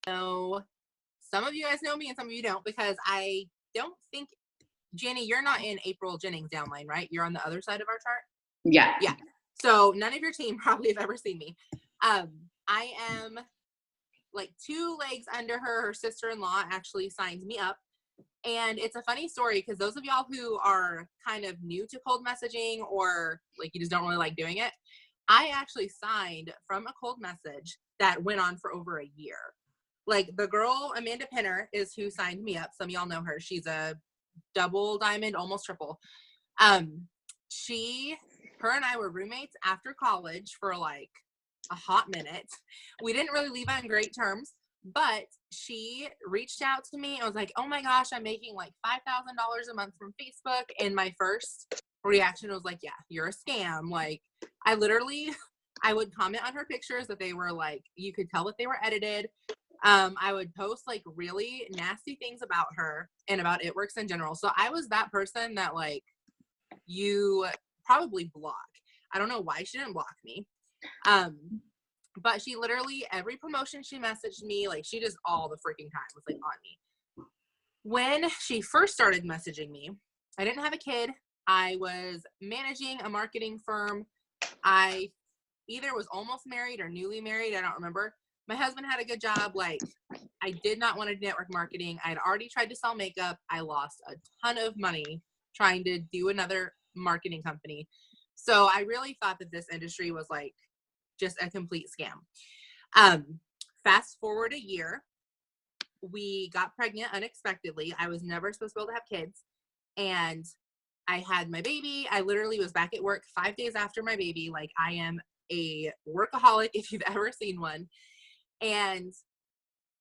know some of you guys know me and some of you don't, because I don't think, Janny, you're not in April Jennings downline, right? You're on the other side of our chart. Yeah. Yeah. So none of your team probably have ever seen me. I am like 2 legs under her. Her sister-in-law actually signed me up. And it's a funny story because those of y'all who are kind of new to cold messaging, or like you just don't really like doing it, I actually signed from a cold message that went on for over a year. Like the girl, Amanda Penner, is who signed me up. Some of y'all know her. She's a double diamond, almost triple. Her and I were roommates after college for like a hot minute. We didn't really leave on great terms, but she reached out to me. I was like, oh my gosh, I'm making like $5,000 a month from Facebook. And my first reaction was like, yeah, you're a scam. Like I would comment on her pictures that they were like, you could tell that they were edited. I would post like really nasty things about her and about It Works in general. So I was that person that like you probably block. I don't know why she didn't block me. But she literally, every promotion she messaged me, like she just all the freaking time was like on me. When she first started messaging me, I didn't have a kid. I was managing a marketing firm. I either was almost married or newly married. I don't remember. My husband had a good job. Like I did not want to do network marketing. I'd already tried to sell makeup. I lost a ton of money trying to do another marketing company. So I really thought that this industry was like just a complete scam. Fast forward a year, we got pregnant unexpectedly. I was never supposed to be able to have kids. And I had my baby. I literally was back at work 5 days after my baby. Like I am a workaholic if you've ever seen one. And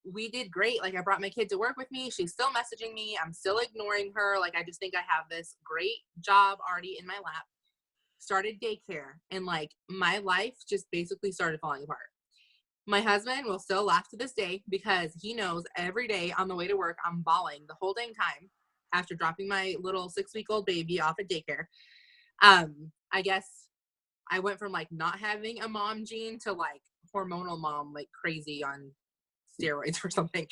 we did great. Like I brought my kid to work with me. She's still messaging me. I'm still ignoring her. Like I just think I have this great job already in my lap. Started daycare, and like my life just basically started falling apart. My husband will still laugh to this day because he knows every day on the way to work, I'm bawling the whole dang time after dropping my little 6-week-old baby off at daycare. I guess I went from like not having a mom gene to like hormonal mom, like crazy on steroids or something.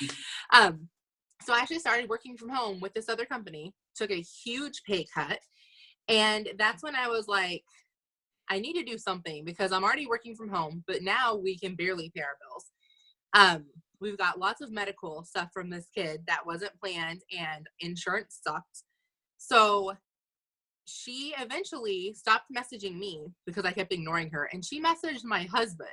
So I actually started working from home with this other company, took a huge pay cut. And that's when I was like, I need to do something because I'm already working from home, but now we can barely pay our bills. We've got lots of medical stuff from this kid that wasn't planned, and insurance sucked. So she eventually stopped messaging me because I kept ignoring her. And she messaged my husband,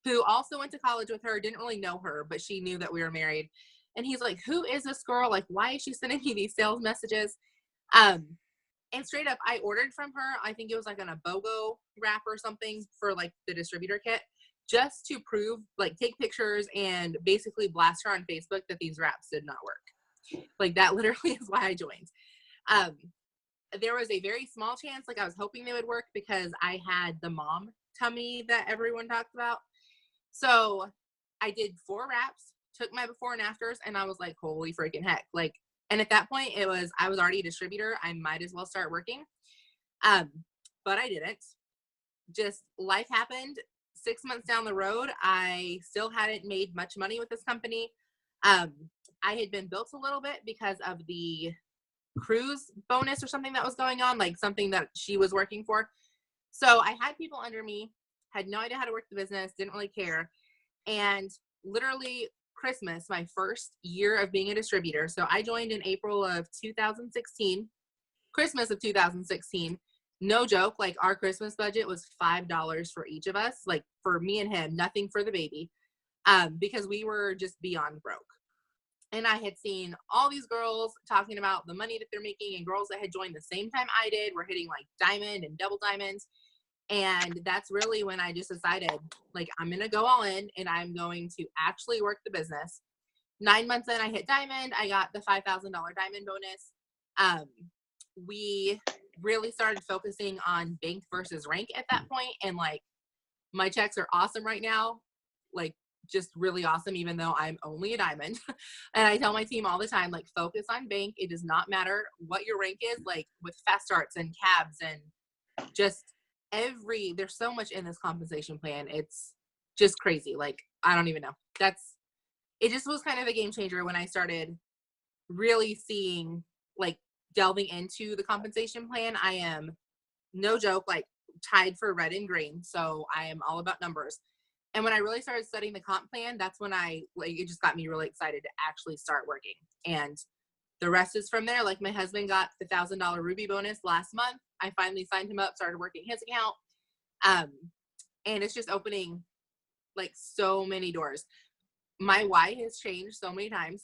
who also went to college with her, didn't really know her, but she knew that we were married. And he's like, who is this girl? Like, why is she sending me these sales messages? And straight up, I ordered from her, I think it was like on a BOGO wrap or something for like the distributor kit, just to prove, like take pictures and basically blast her on Facebook that these wraps did not work. Like that literally is why I joined. There was a very small chance, like I was hoping they would work because I had the mom tummy that everyone talked about. So I did 4 wraps, took my before and afters, and I was like, holy freaking heck. Like, and at that point, I was already a distributor. I might as well start working. But I didn't. Just life happened. 6 months down the road, I still hadn't made much money with this company. I had been built a little bit because of the cruise bonus or something that was going on, like something that she was working for. So I had people under me, had no idea how to work the business, didn't really care. And literally Christmas, my first year of being a distributor. So I joined in April of 2016, Christmas of 2016. No joke, like our Christmas budget was $5 for each of us, like for me and him, nothing for the baby, because we were just beyond broke. And I had seen all these girls talking about the money that they're making, and girls that had joined the same time I did were hitting like diamond and double diamonds. And that's really when I just decided, like, I'm going to go all in and I'm going to actually work the business. 9 months in, I hit diamond. I got the $5,000 diamond bonus. We really started focusing on bank versus rank at that point. And like, my checks are awesome right now. Like, just really awesome, even though I'm only a diamond. And I tell my team all the time, like, focus on bank. It does not matter what your rank is, like with fast starts and cabs and just there's so much in this compensation plan. It's just crazy. Like, I don't even know. it just was kind of a game changer when I started really seeing, like, delving into the compensation plan. I am, no joke, like, tied for red and green. So I am all about numbers. And when I really started studying the comp plan, that's when it just got me really excited to actually start working. And the rest is from there. Like, my husband got the $1,000 Ruby bonus last month. I finally signed him up, started working his account. And it's just opening, like, so many doors. My why has changed so many times.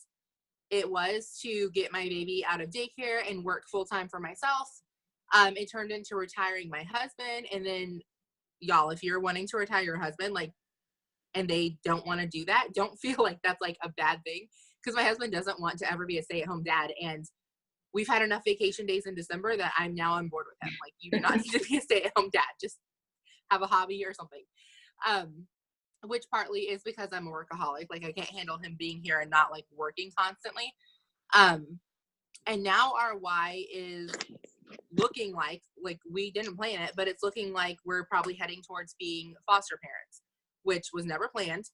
It was to get my baby out of daycare and work full-time for myself. It turned into retiring my husband. And then, y'all, if you're wanting to retire your husband, like, and they don't want to do that, don't feel like that's like a bad thing, because my husband doesn't want to ever be a stay-at-home dad. And we've had enough vacation days in December that I'm now on board with him. Like, you do not need to be a stay-at-home dad. Just have a hobby or something. Which partly is because I'm a workaholic. Like, I can't handle him being here and not, like, working constantly. And now our why is looking like we didn't plan it, but it's looking like we're probably heading towards being foster parents, which was never planned.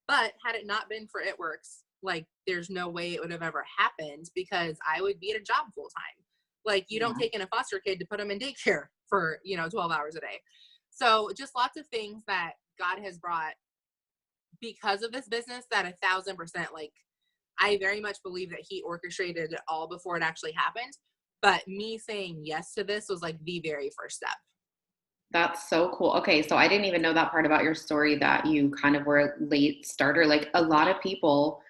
But had it not been for It Works, like, there's no way it would have ever happened, because I would be at a job full time. Like, you don't take in a foster kid to put them in daycare for, 12 hours a day. So just lots of things that God has brought because of this business that 1,000%, like, I very much believe that he orchestrated it all before it actually happened. But me saying yes to this was, like, the very first step. That's so cool. Okay, so I didn't even know that part about your story, that you kind of were a late starter. Like, a lot of people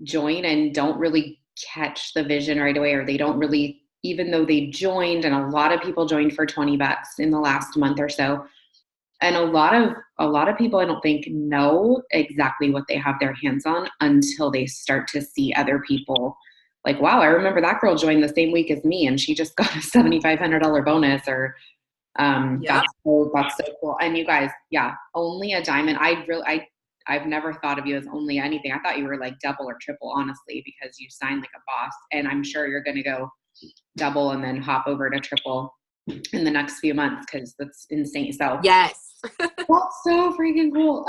join and don't really catch the vision right away, or they don't really, even though they joined, and a lot of people joined for $20 in the last month or so. And a lot of people, I don't think, know exactly what they have their hands on until they start to see other people. Like, wow, I remember that girl joined the same week as me and she just got a $7,500 bonus, or Yep. that's so cool. And you guys, yeah, only a diamond. I've never thought of you as only anything. I thought you were like double or triple, honestly, because you signed like a boss, and I'm sure you're going to go double and then hop over to triple in the next few months, because that's insane. So Yes. that's so freaking cool.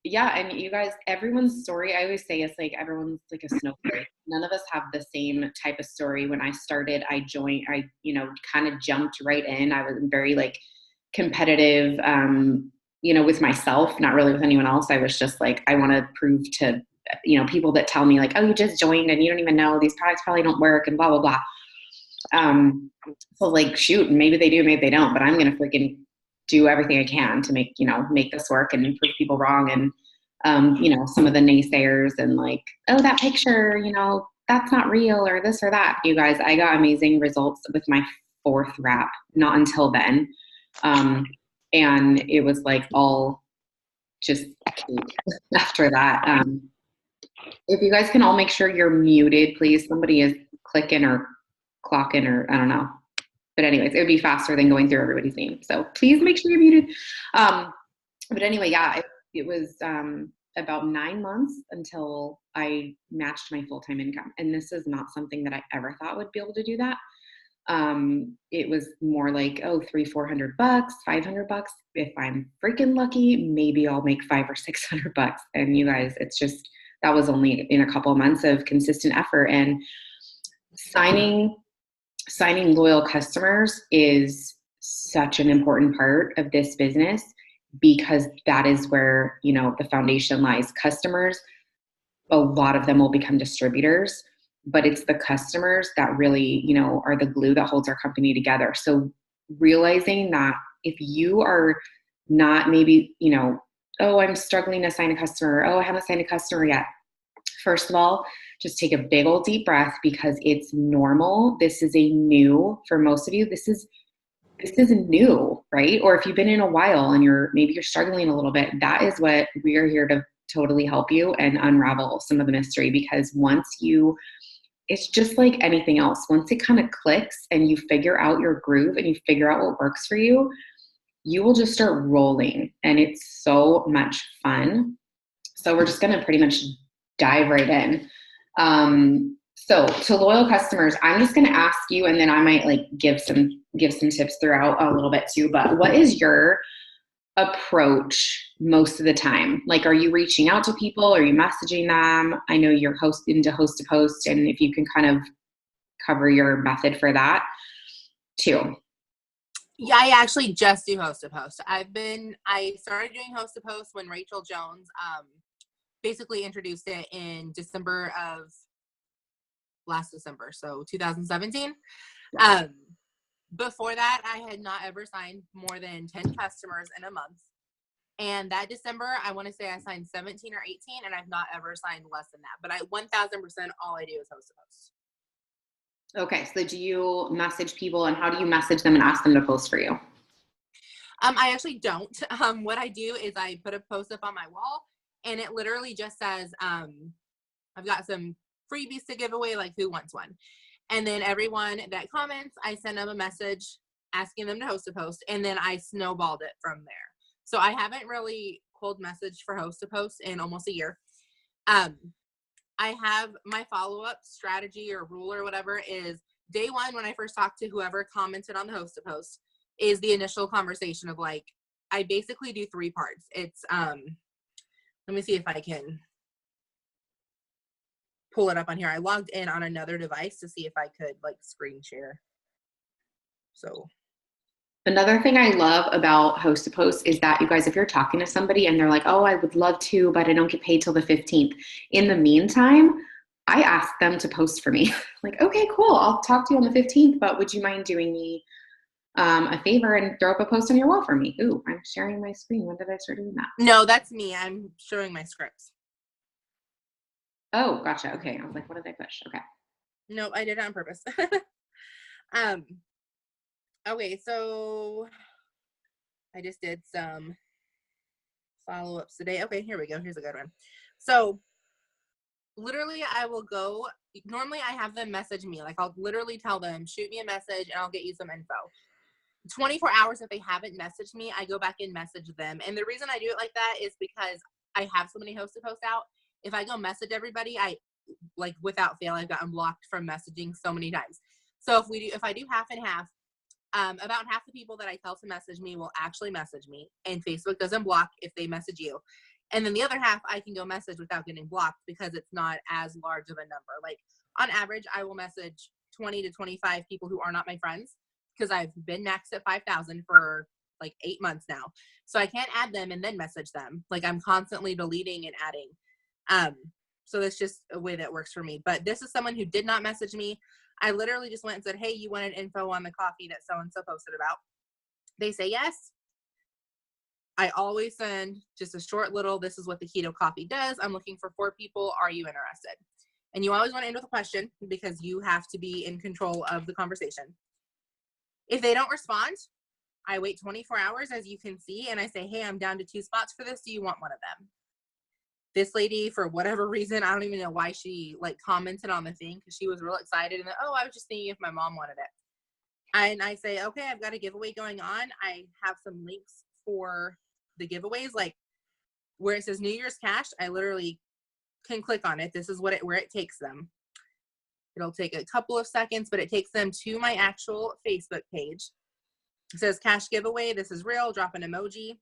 Yeah, and you guys, everyone's story, I always say, it's like everyone's like a snowflake. None of us have the same type of story. When I started, I kind of jumped right in. I was very, like, competitive, with myself, not really with anyone else. I was just like, I want to prove to, people that tell me, like, oh, you just joined and you don't even know, these products probably don't work and blah, blah, blah. So, like, shoot, maybe they do, maybe they don't, but I'm going to freaking do everything I can to make this work and prove people wrong. And, some of the naysayers and, like, oh, that picture, that's not real, or this or that. You guys, I got amazing results with my 4th wrap, not until then. And it was like all just cake after that. If you guys can all make sure you're muted, please. Somebody is clicking or clocking, or I don't know. But anyways, it would be faster than going through everybody's name. So please make sure you're muted. But anyway, yeah, it was about 9 months until I matched my full-time income. And this is not something that I ever thought would be able to do that. It was more like, $300-400, $500. If I'm freaking lucky, maybe I'll make $500 or $600. And you guys, it's just, that was only in a couple of months of consistent effort. And signing loyal customers is such an important part of this business, because that is where, the foundation lies. Customers, a lot of them will become distributors, but it's the customers that really, are the glue that holds our company together. So realizing that if you are not, maybe, oh, I'm struggling to sign a customer. Oh, I haven't signed a customer yet. First of all, just take a big old deep breath, because it's normal. This is for most of you, this is new, right? Or if you've been in a while and maybe you're struggling a little bit, that is what we're here to totally help you and unravel some of the mystery. Because it's just like anything else. Once it kind of clicks and you figure out your groove and you figure out what works for you, you will just start rolling, and it's so much fun. So we're just going to pretty much dive right in. So to loyal customers, I'm just going to ask you, and then I might, like, give some tips throughout a little bit too, but what is your approach most of the time? Like, are you reaching out to people? Are you messaging them? I know you're into host to post, and if you can kind of cover your method for that too. Yeah, I actually just do host to post. I started doing host to post when Rachel Jones basically introduced it in December of last December, so 2017. Before that, I had not ever signed more than 10 customers in a month. And that December, I want to say I signed 17 or 18, and I've not ever signed less than that. But 1,000%, all I do is host to post. Okay, so do you message people, and how do you message them and ask them to post for you? I actually don't. What I do is I put a post up on my wall, and it literally just says, I've got some freebies to give away, like who wants one? And then everyone that comments, I send them a message asking them to host a post, and then I snowballed it from there. So I haven't really cold messaged for host to post in almost a year. I have my follow-up strategy or rule or whatever is day one, when I first talk to whoever commented on the host to post, is the initial conversation of like, I basically do 3 parts. It's, let me see if I can pull it up on here. I logged in on another device to see if I could like screen share. So another thing I love about host to post is that, you guys, if you're talking to somebody and they're like, oh, I would love to, but I don't get paid till the 15th. In the meantime, I ask them to post for me. Like, okay, cool. I'll talk to you on the 15th, but would you mind doing me a favor and throw up a post on your wall for me? Ooh, I'm sharing my screen. When did I start doing that? no, that's me. I'm showing my scripts. Oh, gotcha. Okay. I was like, what did I push? Okay. No, I did it on purpose. Okay, so I just did some follow-ups today. Okay, here we go. Here's a good one. So literally I will go, normally I have them message me. Like I'll literally tell them, shoot me a message and I'll get you some info. 24 hours if they haven't messaged me, I go back and message them. And the reason I do it like that is because I have so many hosts to post out. If I go message everybody, I like without fail, I've gotten blocked from messaging so many times. So if I do half and half, about half the people that I tell to message me will actually message me, and Facebook doesn't block if they message you. And then the other half I can go message without getting blocked because it's not as large of a number. Like on average, I will message 20 to 25 people who are not my friends because I've been maxed at 5,000 for like 8 months now. So I can't add them and then message them. Like I'm constantly deleting and adding. So that's just a way that works for me. But this is someone who did not message me. I literally just went and said, hey, you wanted info on the coffee that so-and-so posted about? They say yes. I always send just a short little, this is what the keto coffee does. I'm looking for 4 people. Are you interested? And you always want to end with a question because you have to be in control of the conversation. If they don't respond, I wait 24 hours, as you can see, and I say, hey, I'm down to 2 spots for this. Do you want one of them? This lady, for whatever reason, I don't even know why she like commented on the thing because she was real excited and oh, I was just thinking if my mom wanted it. And I say, okay, I've got a giveaway going on. I have some links for the giveaways, like where it says New Year's Cash. I literally can click on it. This is where it takes them. It'll take a couple of seconds, but it takes them to my actual Facebook page. It says cash giveaway. This is real. Drop an emoji.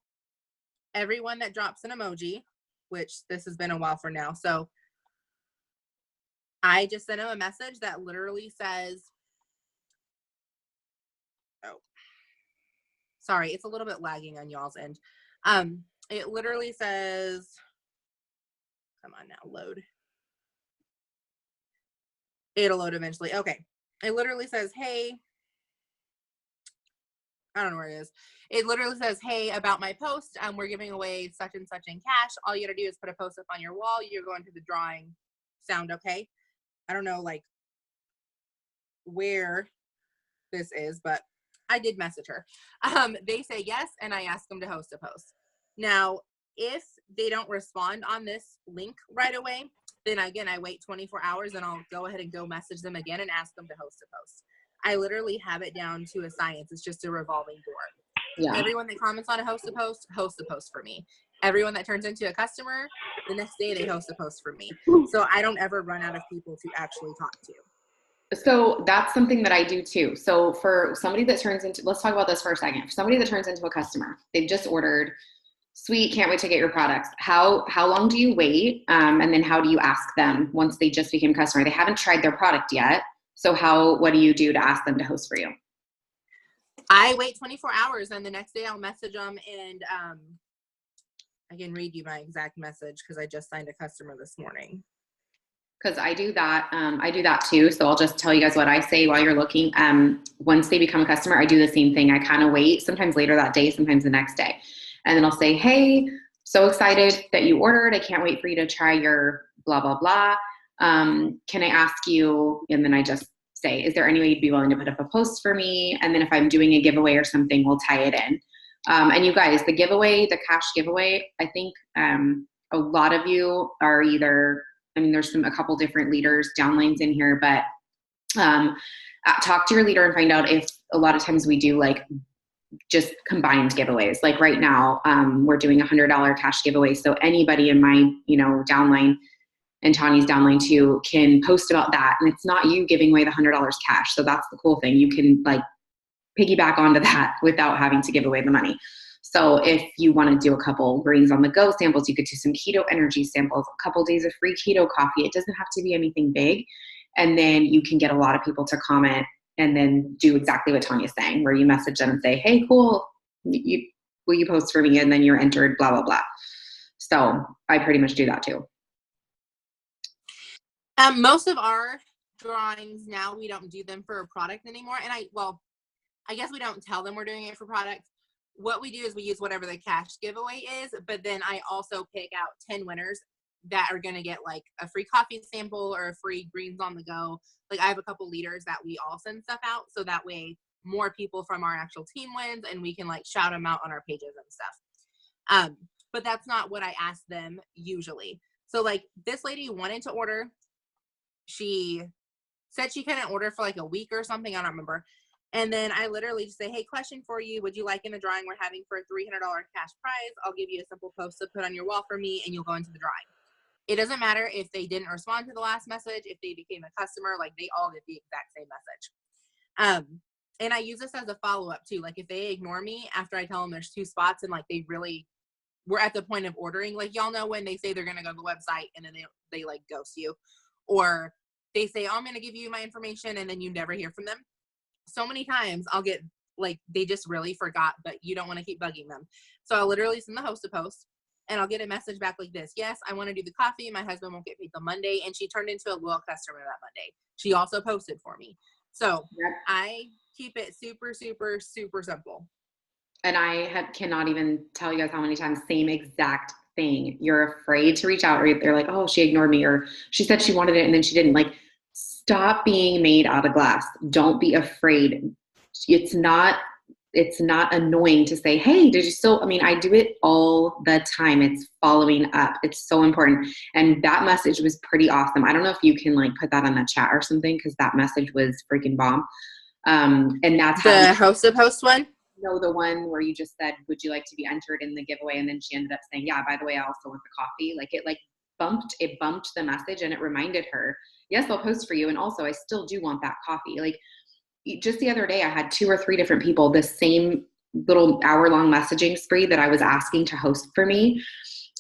Everyone that drops an emoji, which this has been a while for now. So I just sent him a message that literally says, oh, sorry, it's a little bit lagging on y'all's end. It literally says, come on now, load. It'll load eventually. Okay. It literally says, hey, I don't know where it is. It literally says, hey, about my post, we're giving away such and such in cash. All you gotta do is put a post up on your wall. You're going to the drawing. Sound okay? I don't know like where this is, but I did message her. They say yes, and I ask them to host a post. Now, if they don't respond on this link right away, then again, I wait 24 hours and I'll go ahead and go message them again and ask them to host a post. I literally have it down to a science. It's just a revolving door. Yeah. Everyone that comments on a host a post for me. Everyone that turns into a customer, the next day they host a post for me. So I don't ever run out of people to actually talk to. So that's something that I do too. So for somebody that turns into, let's talk about this for a second. For somebody that turns into a customer, they've just ordered, sweet, can't wait to get your products. How long do you wait? And then how do you ask them once they just became a customer? They haven't tried their product yet. So what do you do to ask them to host for you? I wait 24 hours and the next day I'll message them, and I can read you my exact message because I just signed a customer this morning. Because I do that. I do that too. So I'll just tell you guys what I say while you're looking. Once they become a customer, I do the same thing. I kind of wait, sometimes later that day, sometimes the next day. And then I'll say, hey, so excited that you ordered. I can't wait for you to try your blah, blah, blah. Can I ask you? And then I just say, is there any way you'd be willing to put up a post for me? And then if I'm doing a giveaway or something, we'll tie it in. And you guys, the giveaway, the cash giveaway, I think a lot of you are either, I mean, there's a couple different leaders, downlines in here, but talk to your leader and find out if a lot of times we do like just combined giveaways. Like right now, we're doing $100 cash giveaway. So anybody in my, downline and Tanya's downline too can post about that. And it's not you giving away the $100 cash. So that's the cool thing. You can like piggyback onto that without having to give away the money. So if you want to do a couple greens on the go samples, you could do some keto energy samples, a couple days of free keto coffee. It doesn't have to be anything big. And then you can get a lot of people to comment and then do exactly what Tonya's saying, where you message them and say, hey, cool, will you post for me? And then you're entered, blah, blah, blah. So I pretty much do that too. Most of our drawings now, we don't do them for a product anymore. And I guess we don't tell them we're doing it for products. What we do is we use whatever the cash giveaway is, but then I also pick out 10 winners that are going to get like a free coffee sample or a free greens on the go. Like I have a couple leaders that we all send stuff out. So that way more people from our actual team wins and we can like shout them out on our pages and stuff. But that's not what I ask them usually. So like this lady wanted to order. She said she couldn't order for like a week or something. I don't remember. And then I literally just say, hey, question for you. Would you like in the drawing we're having for a $300 cash prize? I'll give you a simple post to put on your wall for me and you'll go into the drawing. It doesn't matter if they didn't respond to the last message, if they became a customer, like they all did the exact same message. And I use this as a follow-up too. Like if they ignore me after I tell them there's 2 spots and like they really were at the point of ordering, like y'all know when they say they're going to go to the website and then they like ghost you, or they say, oh, I'm going to give you my information and then you never hear from them. So many times I'll get like, they just really forgot, but you don't want to keep bugging them. So I'll literally send the host a post and I'll get a message back like this. Yes, I want to do the coffee. My husband won't get paid till Monday. And she turned into a loyal customer that Monday. She also posted for me. So yep. I keep it super, super, super simple. And I cannot even tell you guys how many times, same exact thing. You're afraid to reach out, or they're like, oh, she ignored me, or she said she wanted it and then she didn't. Like, stop being made out of glass. Don't be afraid. It's not annoying to say, hey, did you still, I mean, I do it all the time. It's following up. It's so important. And that message was pretty awesome. I don't know if you can like put that on the chat or something, because that message was freaking bomb. And that's the host of host one. No, the one where you just said, would you like to be entered in the giveaway? And then she ended up saying, yeah, by the way, I also want the coffee. Like it bumped the message and it reminded her, yes, I'll post for you. And also I still do want that coffee. Like just the other day, I had 2 or 3 different people, the same little hour-long messaging spree that I was asking to host for me.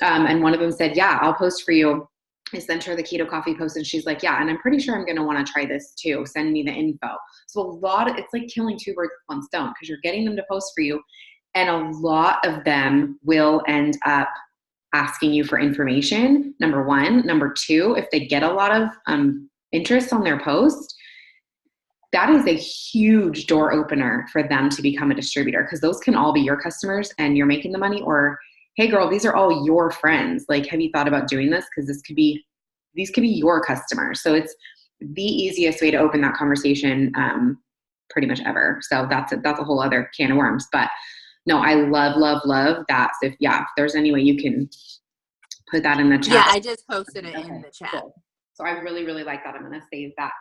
And one of them said, yeah, I'll post for you. I sent her the keto coffee post and she's like, yeah, and I'm pretty sure I'm going to want to try this too. Send me the info. So it's like killing 2 birds with 1 stone, because you're getting them to post for you. And a lot of them will end up asking you for information. Number 1. Number 2, if they get a lot of interest on their post, that is a huge door opener for them to become a distributor, because those can all be your customers and you're making the money, or, hey girl, these are all your friends. Like, have you thought about doing this? Because these could be your customers. So it's the easiest way to open that conversation pretty much ever. So that's a whole other can of worms. But no, I love, love, love that. So if there's any way you can put that in the chat. Yeah, I just posted it in the chat. Cool. So I really, really like that. I'm going to save that.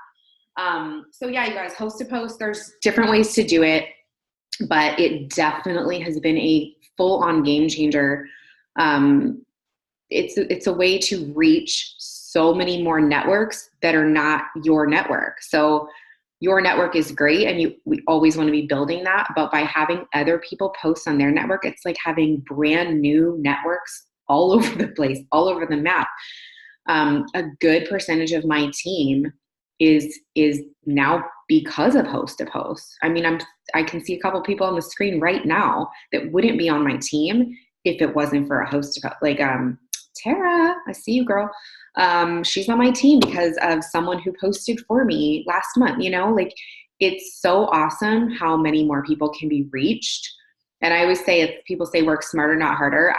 So yeah, you guys, host to post, there's different ways to do it, but it definitely has been a full on game changer. It's a way to reach so many more networks that are not your network. So your network is great, and we always want to be building that. But by having other people post on their network, it's like having brand new networks all over the place, all over the map. A good percentage of my team is now because of Host to Post. I mean, I can see a couple people on the screen right now that wouldn't be on my team if it wasn't for a Host to Post. Like Tara, I see you, girl. She's on my team because of someone who posted for me last month. You know, like, it's so awesome how many more people can be reached. And I always say, if people say work smarter, not harder,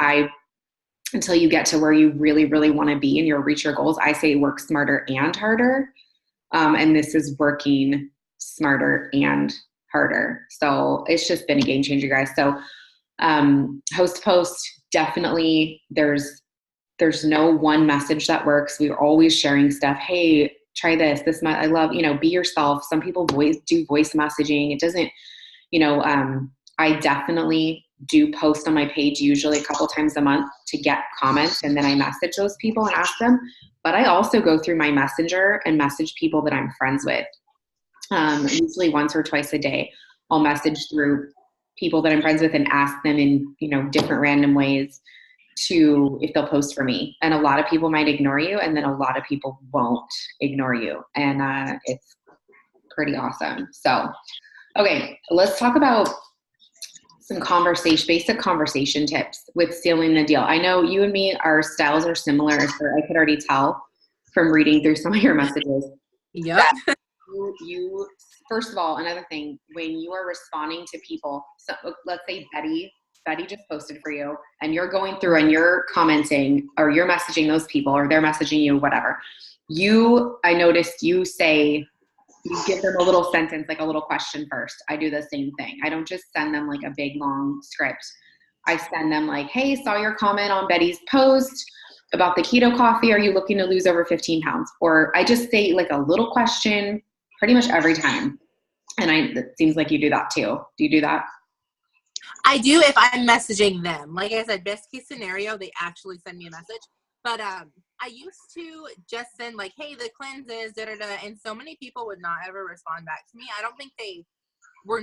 until you get to where you really, really want to be and you'll reach your goals, I say work smarter and harder. And this is working smarter and harder. So it's just been a game changer, guys. So Host to Post, definitely there's no one message that works. We're always sharing stuff. Hey, try this. I love, be yourself. Some people do voice messaging. It doesn't, I definitely do post on my page usually a couple times a month to get comments, and then I message those people and ask them. But I also go through my messenger and message people that I'm friends with. Usually once or twice a day, I'll message through people that I'm friends with and ask them in, different random ways if they'll post for me. And a lot of people might ignore you, and then a lot of people won't ignore you. And it's pretty awesome. So, okay, let's talk about some basic conversation tips with sealing the deal. I know you and me, our styles are similar. So I could already tell from reading through some of your messages. Yep. You first of all, another thing, when you are responding to people, so let's say Betty just posted for you, and you're going through and you're commenting, or you're messaging those people, or they're messaging you, whatever. I noticed you give them a little sentence, like a little question first. I do the same thing. I don't just send them like a big long script. I send them like, hey, saw your comment on Betty's post about the keto coffee. Are you looking to lose over 15 pounds? Or I just say like a little question pretty much every time. And it seems like you do that too. Do you do that? I do if I'm messaging them. Like I said, best case scenario, they actually send me a message. But I used to just send like, hey, the cleanse is da-da-da. And so many people would not ever respond back to me. I don't think they were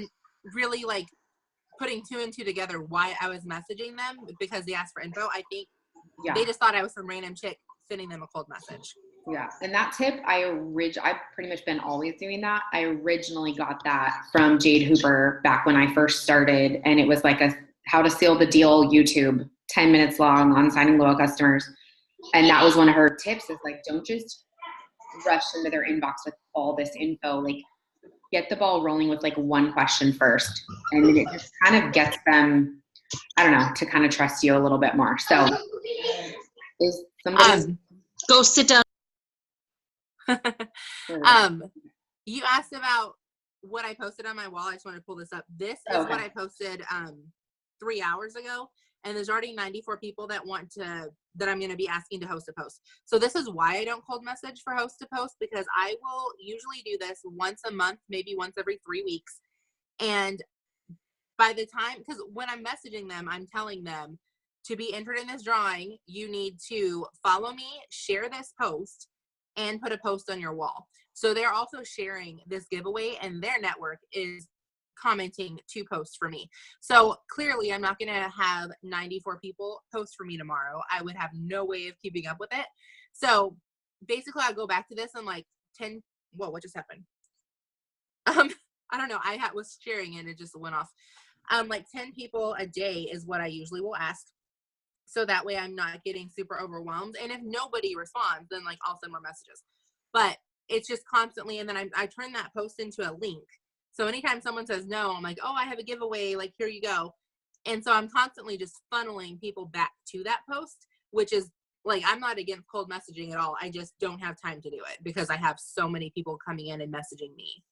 really like putting two and two together why I was messaging them because they asked for info. I think they just thought I was some random chick sending them a cold message. Yeah. And that tip, I've pretty much been always doing that. I originally got that from Jade Hooper back when I first started. And it was like how to seal the deal YouTube, 10 minutes long on signing loyal customers. And that was one of her tips, is like, don't just rush into their inbox with all this info. Like, get the ball rolling with like one question first. And then it just kind of gets them, I don't know, to kind of trust you a little bit more. So is somebody go sit down. You asked about what I posted on my wall. I just want to pull this up. This is what I posted 3 hours ago. And there's already 94 people that I'm going to be asking to host a post. So this is why I don't cold message for host to post, because I will usually do this once a month, maybe once every 3 weeks. And by the time, because when I'm messaging them, I'm telling them to be entered in this drawing, you need to follow me, share this post, and put a post on your wall. So they're also sharing this giveaway, and their network is commenting 2 posts for me. So clearly I'm not going to have 94 people post for me tomorrow. I would have no way of keeping up with it. So basically I'll go back to this and like 10, what just happened? I don't know. I was sharing and it just went off. Like 10 people a day is what I usually will ask. So that way I'm not getting super overwhelmed. And if nobody responds, then like I'll send more messages. But it's just constantly, and then I turn that post into a link. So anytime someone says no, I'm like, oh, I have a giveaway, like, here you go. And so I'm constantly just funneling people back to that post, which is like, I'm not against cold messaging at all. I just don't have time to do it because I have so many people coming in and messaging me.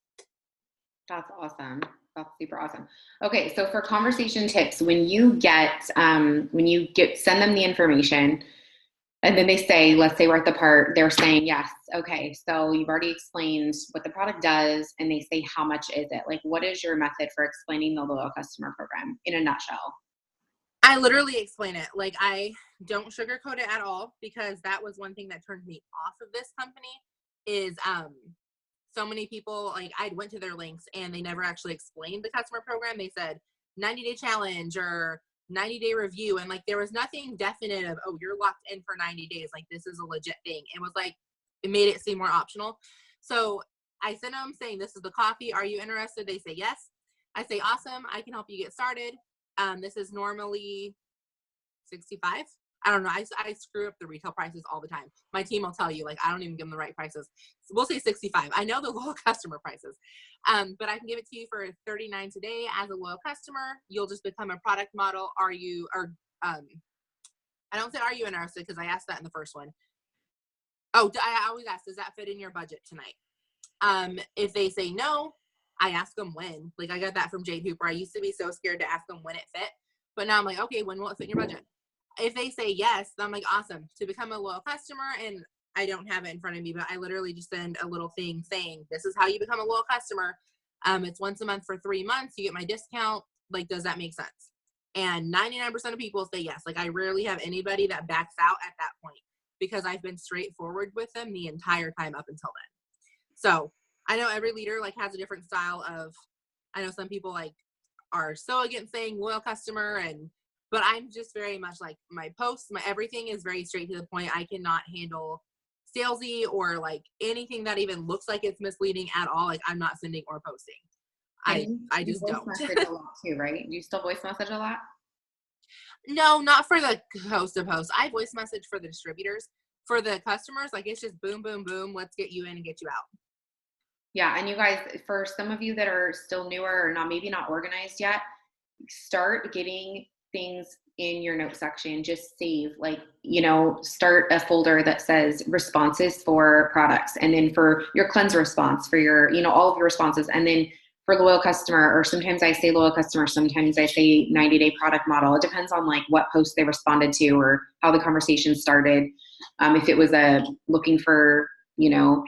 That's awesome. That's super awesome. Okay. So for conversation tips, when you send them the information, and then they say, let's say we're at the part, they're saying, yes, okay, so you've already explained what the product does, and they say, how much is it? Like, what is your method for explaining the loyal customer program in a nutshell? I literally explain it. Like, I don't sugarcoat it at all, because that was one thing that turned me off of this company is, so many people, like, I went to their links and they never actually explained the customer program. They said 90-day challenge or 90-day review. And like, there was nothing definite of, oh, you're locked in for 90 days. Like, this is a legit thing. It was like, it made it seem more optional. So I sent them saying, this is the coffee. Are you interested? They say yes. I say, awesome. I can help you get started. This is normally $65. I don't know. I screw up the retail prices all the time. My team will tell you, like, I don't even give them the right prices. So we'll say $65. I know the loyal customer prices. But I can give it to you for $39 today as a loyal customer. You'll just become a product model. I don't say, are you interested? Because I asked that in the first one. Oh, I always ask, does that fit in your budget tonight? If they say no, I ask them when. Like, I got that from Jade Hooper. I used to be so scared to ask them when it fit. But now I'm like, okay, when will it fit in your budget? If they say yes, I'm like, awesome. To become a loyal customer, and I don't have it in front of me, but I literally just send a little thing saying, this is how you become a loyal customer. It's once a month for 3 months. You get my discount. Like, does that make sense? And 99% of people say yes. Like, I rarely have anybody that backs out at that point, because I've been straightforward with them the entire time up until then. So I know every leader like has a different style of, I know some people like are so against saying loyal customer, but I'm just very much like, my posts, my everything is very straight to the point. I cannot handle salesy or like anything that even looks like it's misleading at all. Like, I'm not sending or posting. I just voice don't. message a lot too, right? Do you still voice message a lot? No, not for the host to post. I voice message for the distributors. For the customers, like, it's just boom, boom, boom. Let's get you in and get you out. Yeah. And you guys, for some of you that are still newer or maybe not organized yet, start getting things in your note section. Just save, like, start a folder that says responses for products. And then for your cleanse response, for your, all of your responses. And then for loyal customer, or sometimes I say loyal customer, sometimes I say 90-day product model. It depends on like what post they responded to or how the conversation started. If it was looking for,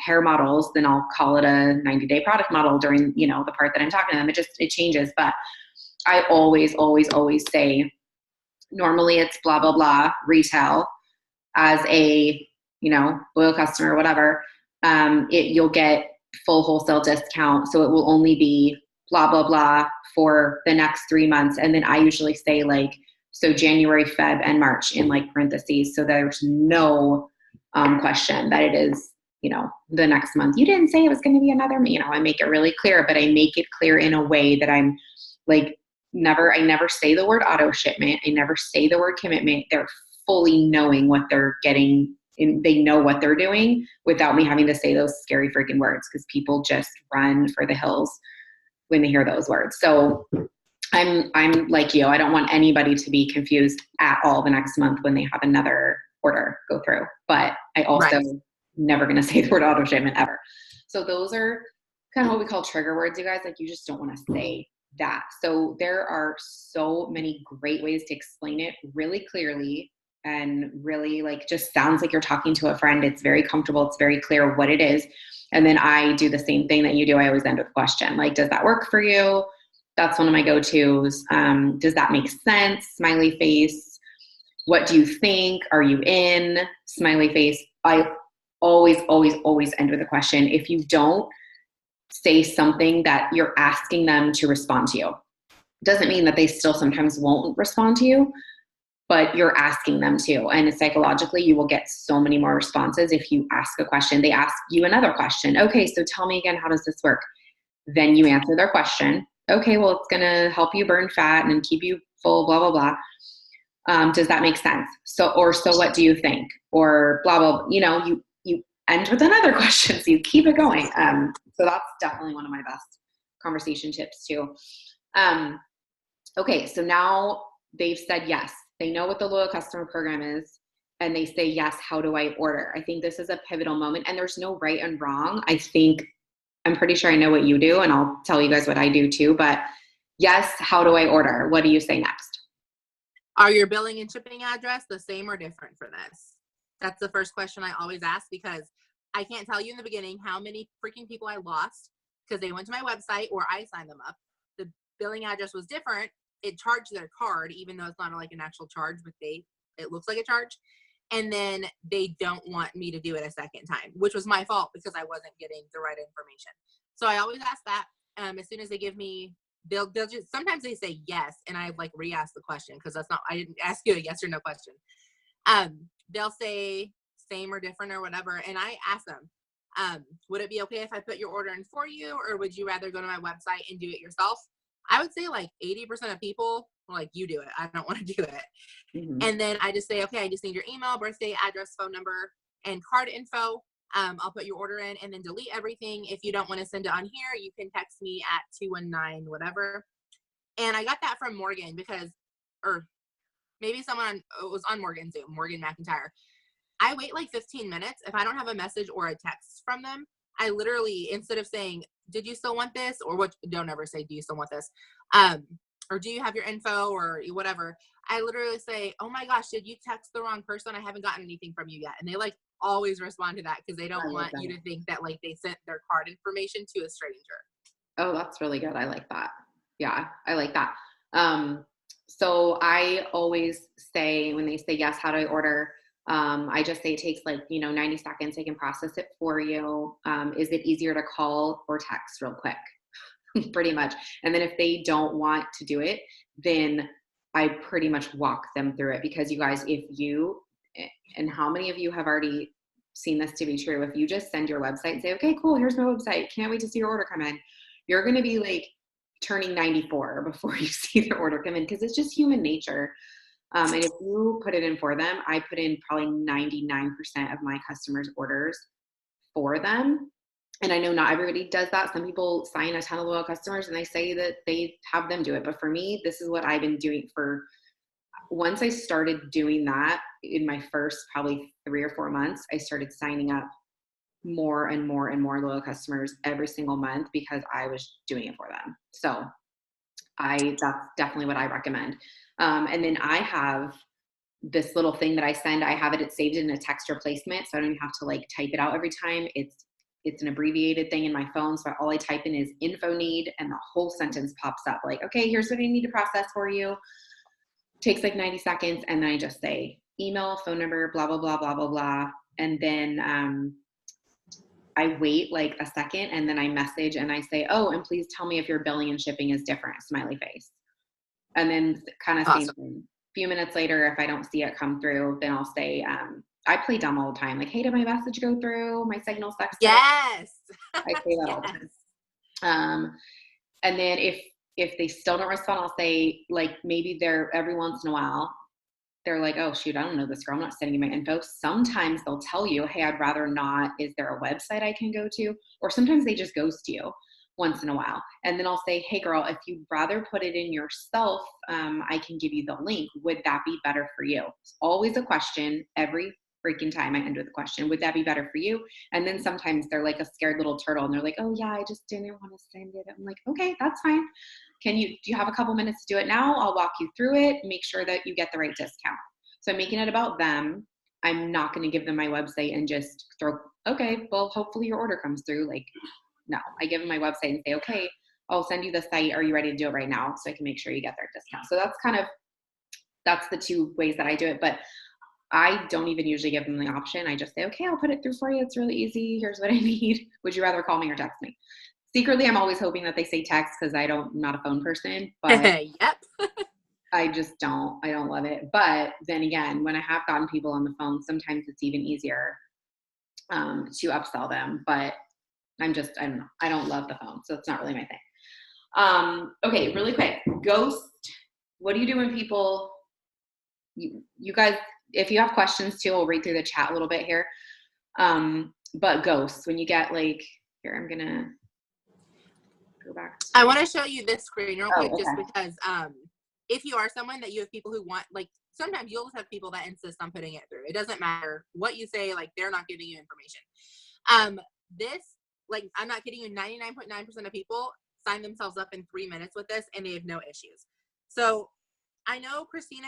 hair models, then I'll call it a 90-day product model during, the part that I'm talking to them. It changes. But I always, always, always say, normally it's blah, blah, blah, retail as a, loyal customer, whatever. You'll get full wholesale discount. So it will only be blah, blah, blah for the next 3 months. And then I usually say like, so January, Feb, and March in like parentheses. So there's no question that it is, the next month. You didn't say it was going to be another, I make it really clear, but I make it clear in a way that I'm like, I never say the word auto shipment. I never say the word commitment. They're fully knowing what they're getting, and they know what they're doing without me having to say those scary freaking words, because people just run for the hills when they hear those words. So I'm like you. I don't want anybody to be confused at all the next month when they have another order go through. But I also never going to say the word auto shipment ever. So those are kind of what we call trigger words, you guys. Like, you just don't want to say that. So there are so many great ways to explain it really clearly, and really like just sounds like you're talking to a friend. It's very comfortable. It's very clear what it is. And then I do the same thing that you do. I always end with a question. Like, does that work for you? That's one of my go-tos. Does that make sense? Smiley face. What do you think? Are you in? Smiley face. I always, always, always end with a question. If you don't say something that you're asking them to respond to you, doesn't mean that they still sometimes won't respond to you, but you're asking them to. And psychologically, you will get so many more responses if you ask a question. They ask you another question. Okay, so tell me again, how does this work? Then you answer their question. Okay, well, it's going to help you burn fat and keep you full, blah, blah, blah. Does that make sense? So what do you think? Or blah, blah, you end with another question. So you keep it going. So that's definitely one of my best conversation tips too. Okay, so now they've said yes. They know what the loyal customer program is, and they say yes. How do I order? I think this is a pivotal moment, and there's no right and wrong. I'm pretty sure I know what you do, and I'll tell you guys what I do too. But yes, how do I order? What do you say next? Are your billing and shipping address the same or different for this? That's the first question I always ask, because I can't tell you in the beginning how many freaking people I lost because they went to my website or I signed them up. The billing address was different, it charged their card, even though it's not like an actual charge, but it looks like a charge. And then they don't want me to do it a second time, which was my fault because I wasn't getting the right information. So I always ask that. As soon as they give me, they'll just, sometimes they say yes, and I like re-ask the question because I didn't ask you a yes or no question. They'll say same or different or whatever, and I ask them, would it be okay if I put your order in for you, or would you rather go to my website and do it yourself? I would say like 80% of people are like, you do it. I don't want to do it. Mm-hmm. And then I just say, okay, I just need your email, birthday, address, phone number, and card info. I'll put your order in and then delete everything. If you don't want to send it on here, you can text me at 219 whatever. And I got that from Morgan or maybe someone was on Morgan too, Morgan McIntyre. I wait like 15 minutes. If I don't have a message or a text from them, I literally, instead of saying, did you still want this? Or what, don't ever say, do you still want this? Or do you have your info or whatever? I literally say, oh my gosh, did you text the wrong person? I haven't gotten anything from you yet. And they like always respond to that because they don't want you to think that like they sent their card information to a stranger. Oh, that's really good. I like that. Yeah, I like that. So I always say when they say, yes, how do I order? I just say it takes like, 90 seconds. I can process it for you. Is it easier to call or text real quick? Pretty much. And then if they don't want to do it, then I pretty much walk them through it, because you guys, and how many of you have already seen this to be true? If you just send your website and say, okay, cool, here's my website, can't wait to see your order come in, you're going to be like turning 94 before you see the order come in, because it's just human nature. And if you put it in for them, I put in probably 99% of my customers' orders for them. And I know not everybody does that. Some people sign a ton of loyal customers and they say that they have them do it. But for me, this is what I've been doing once I started doing that in my first probably 3 or 4 months, I started signing up more and more and more loyal customers every single month because I was doing it for them. So that's definitely what I recommend. And then I have this little thing that I send. I have it saved in a text replacement, so I don't even have to like type it out every time. It's an abbreviated thing in my phone. So all I type in is info need, and the whole sentence pops up like, okay, here's what I need to process for you. Takes like 90 seconds. And then I just say email, phone number, blah, blah, blah, blah, blah, blah. And then I wait like a second, and then I message and I say, oh, and please tell me if your billing and shipping is different, smiley face. And then kind of same thing. A few minutes later, if I don't see it come through, then I'll say, I play dumb all the time. Like, hey, did my message go through? My signal sucks. Yes. I say that all the time. And then if they still don't respond, I'll say, like, maybe they're every once in a while, they're like, oh shoot, I don't know this girl, I'm not sending you my info. Sometimes they'll tell you, hey, I'd rather not. Is there a website I can go to? Or sometimes they just ghost you once in a while. And then I'll say, hey girl, if you'd rather put it in yourself, I can give you the link. Would that be better for you? It's always a question. Every freaking time I end with a question. Would that be better for you? And then sometimes they're like a scared little turtle and they're like, oh yeah, I just didn't want to send it. I'm like, okay, that's fine. Do you have a couple minutes to do it now? I'll walk you through it, make sure that you get the right discount. So I'm making it about them. I'm not going to give them my website and just okay, well, hopefully your order comes through. Like, no, I give them my website and say, okay, I'll send you the site. Are you ready to do it right now? So I can make sure you get their discount. So that's the 2 ways that I do it. But I don't even usually give them the option. I just say, okay, I'll put it through for you. It's really easy. Here's what I need. Would you rather call me or text me? Secretly, I'm always hoping that they say text because I'm not a phone person, but Yep. I don't love it. But then again, when I have gotten people on the phone, sometimes it's even easier to upsell them. But I don't know. I don't love the phone, so it's not really my thing. Okay, really quick. Ghost. What do you do when people, you guys, if you have questions too, we'll read through the chat a little bit here. But ghosts, when you get like, here, I'm going to go back. I want to show you this screen real quick, okay. just because if you are someone that you have people who want, like, sometimes you'll just have people that insist on putting it through. It doesn't matter what you say, like, they're not giving you information. This, like, I'm not kidding you, 99.9% of people sign themselves up in 3 minutes with this, and they have no issues. So I know, Christina,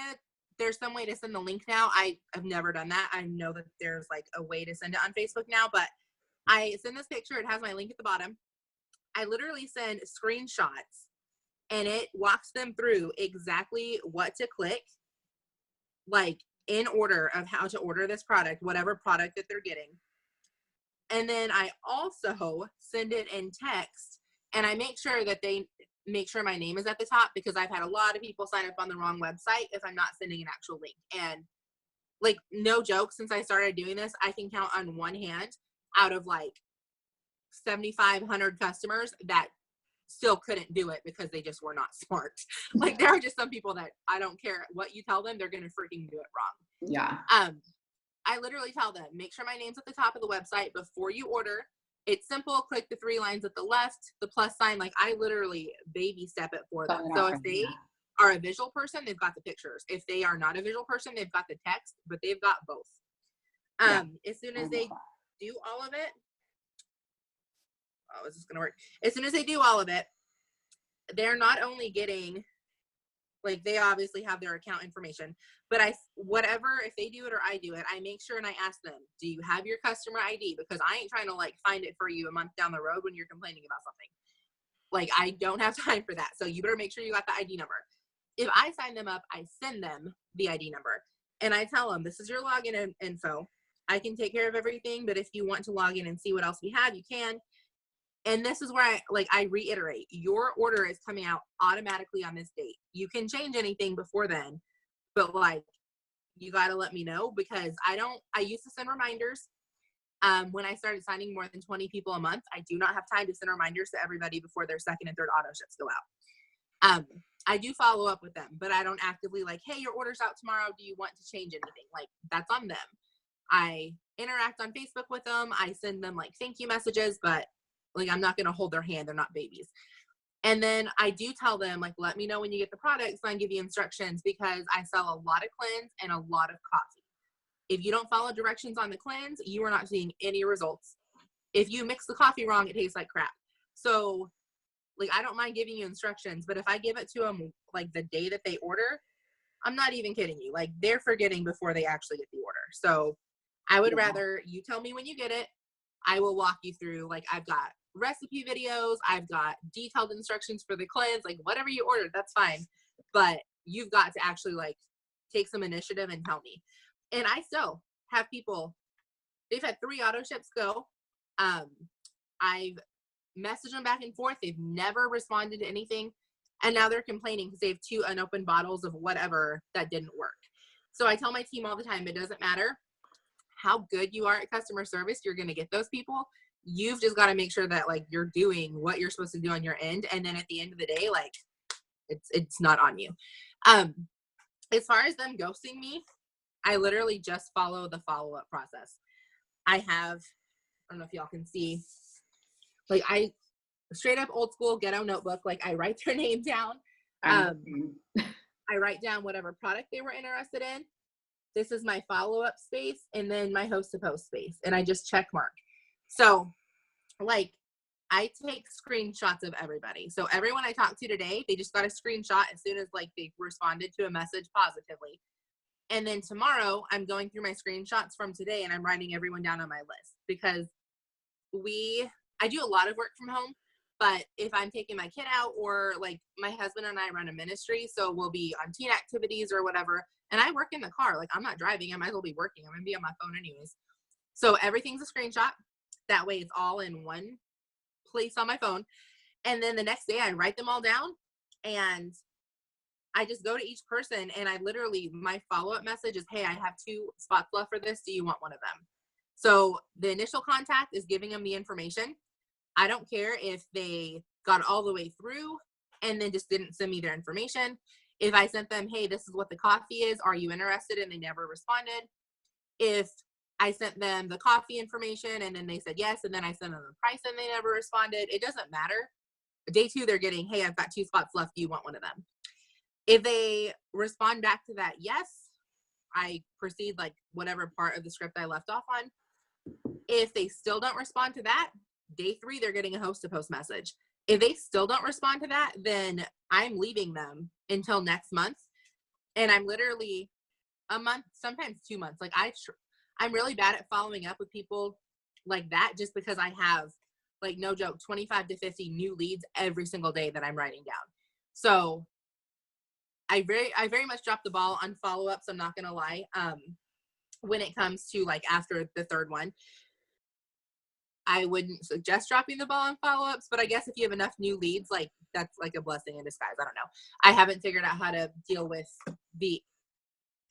there's some way to send the link now. I have never done that. I know that there's, like, a way to send it on Facebook now, but I send this picture. It has my link at the bottom. I literally send screenshots and it walks them through exactly what to click, like in order of how to order this product, whatever product that they're getting. And then I also send it in text, and I make sure that they make sure my name is at the top, because I've had a lot of people sign up on the wrong website if I'm not sending an actual link. And like, no joke, since I started doing this, I can count on one hand out of like 7,500 customers that still couldn't do it because they just were not smart. Like, there are just some people that I don't care what you tell them, they're going to freaking do it wrong. Yeah. I literally tell them, make sure my name's at the top of the website before you order. It's simple. Click the 3 lines at the left, the plus sign. Like, I literally baby step it for them. So if they are a visual person, they've got the pictures. If they are not a visual person, they've got the text, but they've got both. As soon as they do all of it, oh, is this going to work? As soon as they do all of it, they're not only getting, like, they obviously have their account information, but whatever, if they do it or I do it, I make sure and I ask them, do you have your customer ID? Because I ain't trying to like find it for you a month down the road when you're complaining about something. Like, I don't have time for that. So you better make sure you got the ID number. If I sign them up, I send them the ID number and I tell them, this is your login info. I can take care of everything, but if you want to log in and see what else we have, you can. And this is where I reiterate, your order is coming out automatically on this date. You can change anything before then, but like, you got to let me know, because I used to send reminders. When I started signing more than 20 people a month, I do not have time to send reminders to everybody before their second and third auto ships go out. I do follow up with them, but I don't actively like, hey, your order's out tomorrow. Do you want to change anything? Like, that's on them. I interact on Facebook with them. I send them like thank you messages, but like, I'm not going to hold their hand. They're not babies. And then I do tell them, like, let me know when you get the products and I give you instructions, because I sell a lot of cleanse and a lot of coffee. If you don't follow directions on the cleanse, you are not seeing any results. If you mix the coffee wrong, it tastes like crap. So like, I don't mind giving you instructions, but if I give it to them like the day that they order, I'm not even kidding you. Like, they're forgetting before they actually get the order. So I would rather you tell me when you get it. I will walk you through, like, I've got recipe videos, I've got detailed instructions for the cleanse, like whatever you ordered, that's fine. But you've got to actually like take some initiative and tell me. And I still have people, they've had 3 auto ships go. I've messaged them back and forth. They've never responded to anything. And now they're complaining because they have 2 unopened bottles of whatever that didn't work. So I tell my team all the time, it doesn't matter how good you are at customer service, you're going to get those people. You've just got to make sure that like you're doing what you're supposed to do on your end. And then at the end of the day, like it's not on you. As far as them ghosting me, I literally just follow the follow-up process. I don't know if y'all can see, like I straight up old school ghetto notebook. Like I write their name down. I write down whatever product they were interested in. This is my follow-up space, and then my host to post space, and I just check mark. So like I take screenshots of everybody. So everyone I talked to today, they just got a screenshot as soon as like they responded to a message positively. And then tomorrow I'm going through my screenshots from today and I'm writing everyone down on my list, because I do a lot of work from home, but if I'm taking my kid out, or like my husband and I run a ministry, so we'll be on teen activities or whatever. And I work in the car. Like I'm not driving. I might as well be working. I'm going to be on my phone anyways. So everything's a screenshot. That way it's all in one place on my phone. And then the next day I write them all down and I just go to each person and I literally, my follow-up message is, hey, I have 2 spots left for this. Do you want one of them? So the initial contact is giving them the information. I don't care if they got all the way through and then just didn't send me their information. If I sent them, hey, this is what the coffee is, are you interested? And they never responded. If I sent them the coffee information and then they said yes, and then I sent them the price and they never responded, it doesn't matter. Day 2, they're getting, hey, I've got 2 spots left. Do you want one of them? If they respond back to that yes, I proceed like whatever part of the script I left off on. If they still don't respond to that, day 3, they're getting a host to post message. If they still don't respond to that, then I'm leaving them until next month. And I'm literally a month, sometimes 2 months. Like I'm really bad at following up with people like that, just because I have, like, no joke, 25 to 50 new leads every single day that I'm writing down. So I very much dropped the ball on follow-ups. I'm not going to lie. When it comes to like after the third one, I wouldn't suggest dropping the ball on follow-ups, but I guess if you have enough new leads, like that's like a blessing in disguise. I don't know. I haven't figured out how to deal with the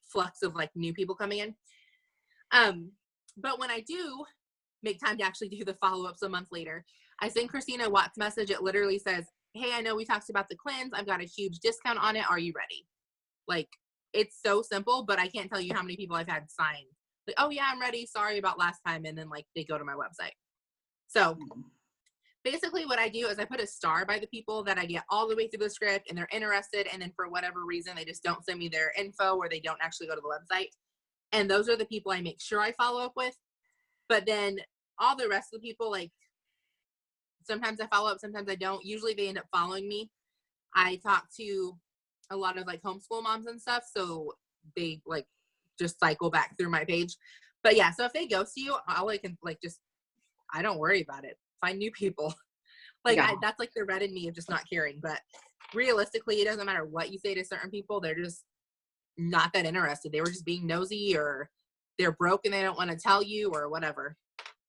flux of like new people coming in. But when I do make time to actually do the follow-ups a month later, I send Christina a WhatsApp message. It literally says, hey, I know we talked about the cleanse. I've got a huge discount on it. Are you ready? Like, it's so simple, but I can't tell you how many people I've had sign. Like, oh yeah, I'm ready. Sorry about last time. And then like they go to my website. So basically what I do is I put a star by the people that I get all the way through the script and they're interested. And then for whatever reason, they just don't send me their info or they don't actually go to the website. And those are the people I make sure I follow up with. But then all the rest of the people, like sometimes I follow up, sometimes I don't. Usually they end up following me. I talk to a lot of like homeschool moms and stuff. So they like just cycle back through my page. But yeah, so if they ghost you, I don't worry about it. Find new people. That's like the red in me of just not caring. But realistically, it doesn't matter what you say to certain people. They're just not that interested. They were just being nosy, or they're broke and they don't want to tell you, or whatever.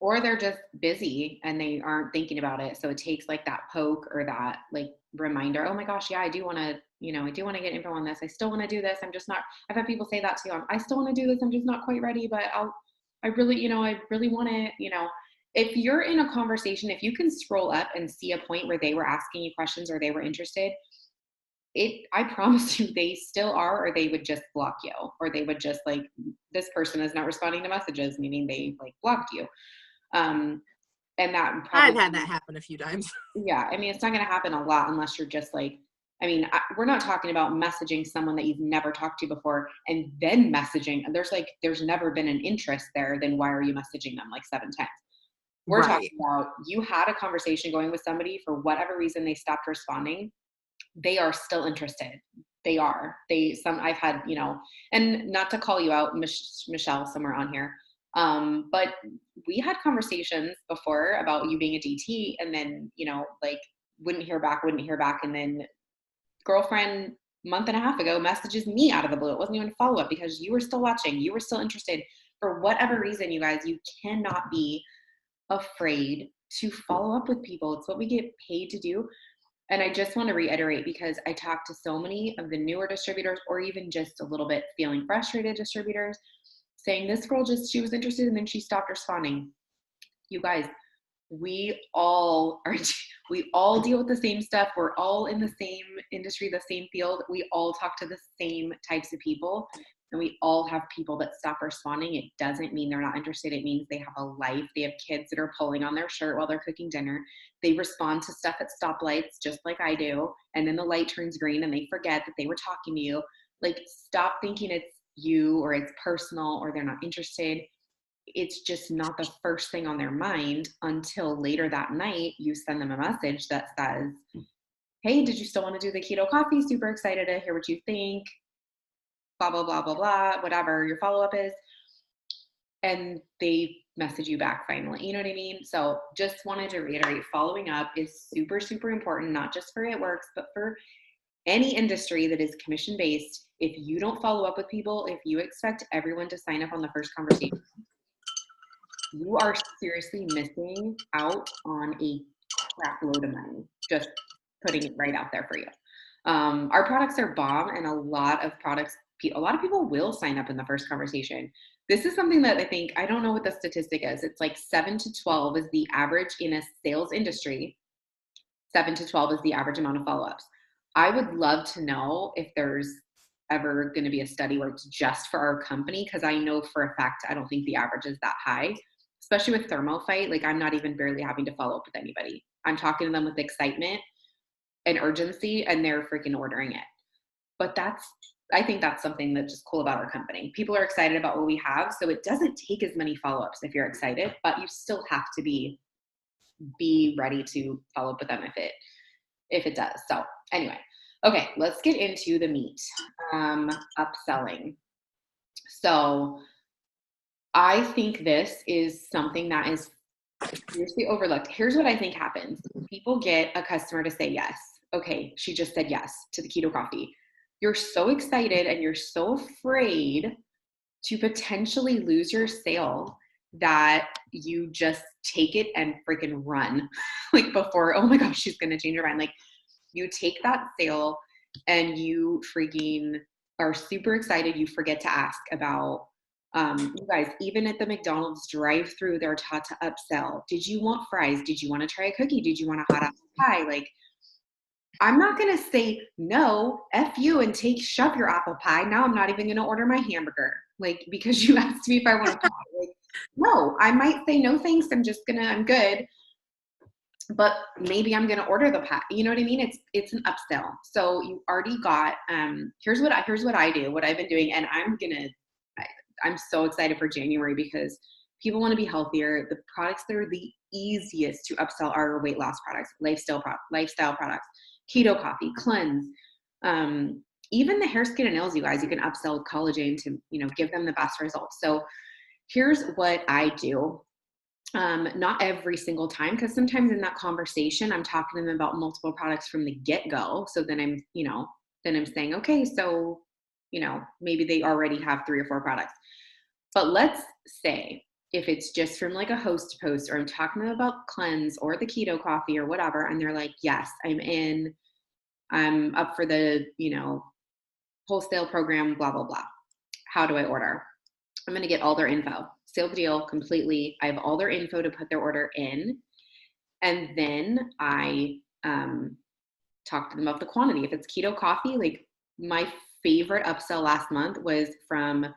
Or they're just busy and they aren't thinking about it. So it takes like that poke or that like reminder. Oh my gosh, yeah, I do want to get info on this. I still want to do this. I'm just not. I've had people say that too. I still want to do this. I'm just not quite ready, but I really want to, if you're in a conversation, if you can scroll up and see a point where they were asking you questions or they were interested, I promise you they still are, or they would just block you, or they would just like, this person is not responding to messages, meaning they like blocked you. And that probably, I've had that happen a few times. Yeah. I mean, it's not going to happen a lot unless you're just like, we're not talking about messaging someone that you've never talked to before and then messaging. There's never been an interest there. Then why are you messaging them like 7 times? We're talking about you had a conversation going with somebody, for whatever reason they stopped responding. They are still interested. I've had, and not to call you out, Michelle, somewhere on here. But we had conversations before about you being a DT, and then, like wouldn't hear back. And then girlfriend month and a half ago messages me out of the blue. It wasn't even a follow-up because you were still watching. You were still interested. For whatever reason, you guys, you cannot be afraid to follow up with people. It's what we get paid to do. And I just want to reiterate, because I talk to so many of the newer distributors, or even just a little bit feeling frustrated distributors, saying this girl she was interested and then she stopped responding. You guys, we all deal with the same stuff. We're all in the same industry, the same field. We all talk to the same types of people, and we all have people that stop responding. It doesn't mean they're not interested. It means they have a life. They have kids that are pulling on their shirt while they're cooking dinner. They respond to stuff at stoplights just like I do. And then the light turns green and they forget that they were talking to you. Like, stop thinking it's you or it's personal or they're not interested. It's just not the first thing on their mind until later that night you send them a message that says, hey, did you still want to do the keto coffee? Super excited to hear what you think. Blah, blah, blah, blah, blah, whatever your follow-up is. And they message you back finally. You know what I mean? So just wanted to reiterate, following up is super, super important, not just for It Works, but for any industry that is commission-based. If you don't follow up with people, if you expect everyone to sign up on the first conversation, you are seriously missing out on a crap load of money. Just putting it right out there for you. Our products are bomb, and a lot of people will sign up in the first conversation. This is something that I don't know what the statistic is. It's like 7 to 12 is the average in a sales industry. 7 to 12 is the average amount of follow-ups. I would love to know if there's ever going to be a study where it's just for our company, because I know for a fact I don't think the average is that high, especially with ThermoFight. Like, I'm not even barely having to follow up with anybody. I'm talking to them with excitement and urgency, and they're freaking ordering it. But I think that's something that's just cool about our company. People are excited about what we have, so it doesn't take as many follow-ups if you're excited, but you still have to be ready to follow up with them if it does. So anyway, okay, let's get into the meat. Upselling. So I think this is something that is seriously overlooked. Here's what I think happens. People get a customer to say yes. okay, she just said yes to the keto coffee. You're so excited and you're so afraid to potentially lose your sale that you just take it and freaking run like before, oh my gosh, she's going to change her mind. Like you take that sale and you freaking are super excited. You forget to ask about, you guys, even at the McDonald's drive through, they're taught to upsell. Did you want fries? Did you want to try a cookie? Did you want a hot apple pie? Like, I'm not going to say no, F you, and shove your apple pie. Now I'm not even going to order my hamburger. Like, because you asked me if I want a pie. Like, no, I might say no thanks. I'm good. But maybe I'm going to order the pie. You know what I mean? It's an upsell. So you already got, here's what I do, what I've been doing. And I'm so excited for January because people want to be healthier. The products that are the easiest to upsell are weight loss products, lifestyle products, keto coffee, cleanse, even the hair, skin, and nails, you guys, you can upsell collagen to, give them the best results. So here's what I do. Not every single time, because sometimes in that conversation, I'm talking to them about multiple products from the get-go. So then I'm saying, okay, so, maybe they already have 3 or 4 products. But let's say if it's just from like a host post, or I'm talking to them about cleanse or the keto coffee or whatever, and they're like, yes, I'm up for the, wholesale program, blah, blah, blah. How do I order? I'm going to get all their info, seal the deal completely. I have all their info to put their order in. And then I talk to them about the quantity. If it's keto coffee, like my favorite upsell last month was from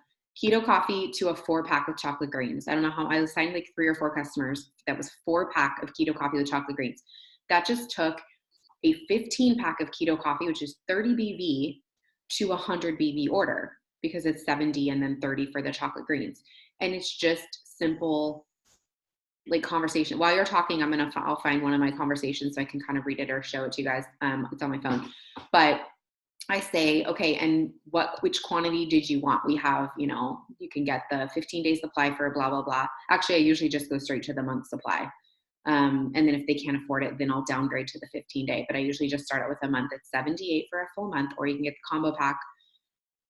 keto coffee to a 4-pack of chocolate greens. I don't know how I signed like 3 or 4 customers. That was 4-pack of keto coffee with chocolate greens. That just took a 15-pack of keto coffee, which is 30 BV, to 100 BV order, because it's 70 and then 30 for the chocolate greens. And it's just simple, like conversation. While you're talking, I'll find one of my conversations so I can kind of read it or show it to you guys. It's on my phone. But I say, okay, and which quantity did you want? We have, you can get the 15 days supply for blah, blah, blah. Actually, I usually just go straight to the month supply. And then if they can't afford it, then I'll downgrade to the 15-day. But I usually just start out with a month. It's $78 for a full month, or you can get the combo pack,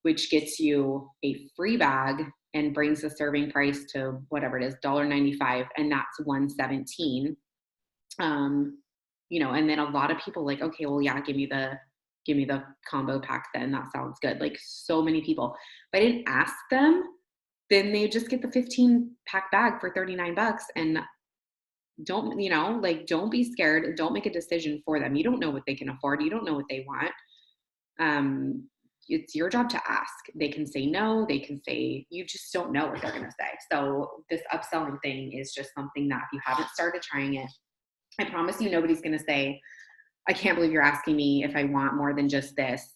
which gets you a free bag and brings the serving price to whatever it is, $1.95, and that's $117. And then a lot of people like, okay, well, yeah, give me the combo pack then. That sounds good. Like so many people. If I didn't ask them, then they just get the 15-pack bag for $39 and don't be scared. Don't make a decision for them. You don't know what they can afford. You don't know what they want. It's your job to ask. They can say no, they can say, you just don't know what they're going to say. So this upselling thing is just something that if you haven't started trying it, I promise you nobody's going to say, I can't believe you're asking me if I want more than just this.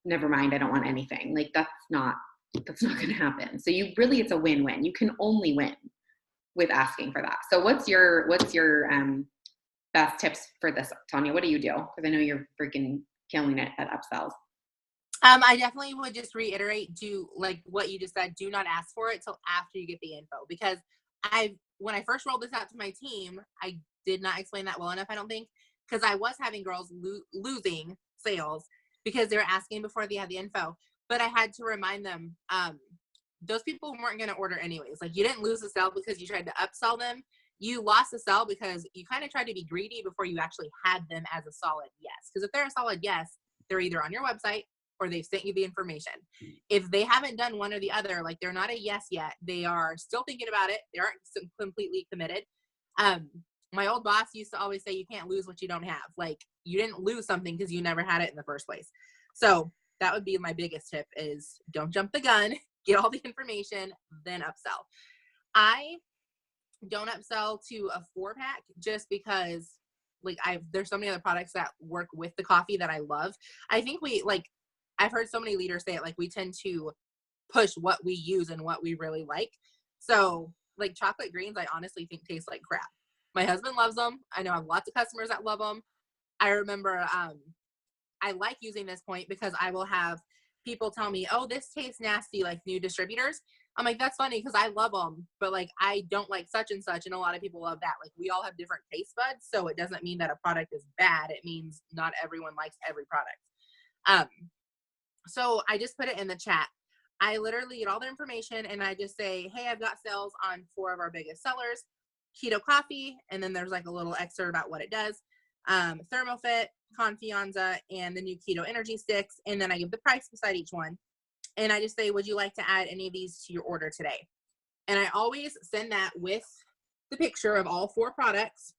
Never mind, I don't want anything. Like that's not going to happen. So it's a win-win. You can only win with asking for that. So what's your best tips for this, Tonya? What do you do? Because I know you're freaking killing it at upsells. I definitely would just reiterate, do like what you just said, do not ask for it till after you get the info, because when I first rolled this out to my team, I did not explain that well enough, I don't think, because I was having girls losing sales because they were asking before they had the info. But I had to remind them, those people weren't going to order anyways. Like you didn't lose the sale because you tried to upsell them. You lost the sale because you kind of tried to be greedy before you actually had them as a solid yes. Because if they're a solid yes, they're either on your website or they've sent you the information. If they haven't done one or the other, like they're not a yes yet, they are still thinking about it. They aren't completely committed. My old boss used to always say, you can't lose what you don't have. Like you didn't lose something because you never had it in the first place. So that would be my biggest tip is don't jump the gun, get all the information, then upsell. I don't upsell to a 4-pack just because like there's so many other products that work with the coffee that I love. I think I've heard so many leaders say it, like we tend to push what we use and what we really like. So like chocolate greens, I honestly think taste like crap. My husband loves them. I know I have lots of customers that love them. I remember I like using this point because I will have people tell me, oh, this tastes nasty, like new distributors. I'm like, that's funny because I love them, but like I don't like such and such, and a lot of people love that. Like we all have different taste buds, so it doesn't mean that a product is bad. It means not everyone likes every product. So I just put it in the chat. I literally get all the information and I just say, hey, I've got sales on 4 of our biggest sellers, keto coffee, and then there's like a little excerpt about what it does, ThermoFit, Confianza, and the new keto energy sticks, and then I give the price beside each one. And I just say, would you like to add any of these to your order today? And I always send that with the picture of all 4 products.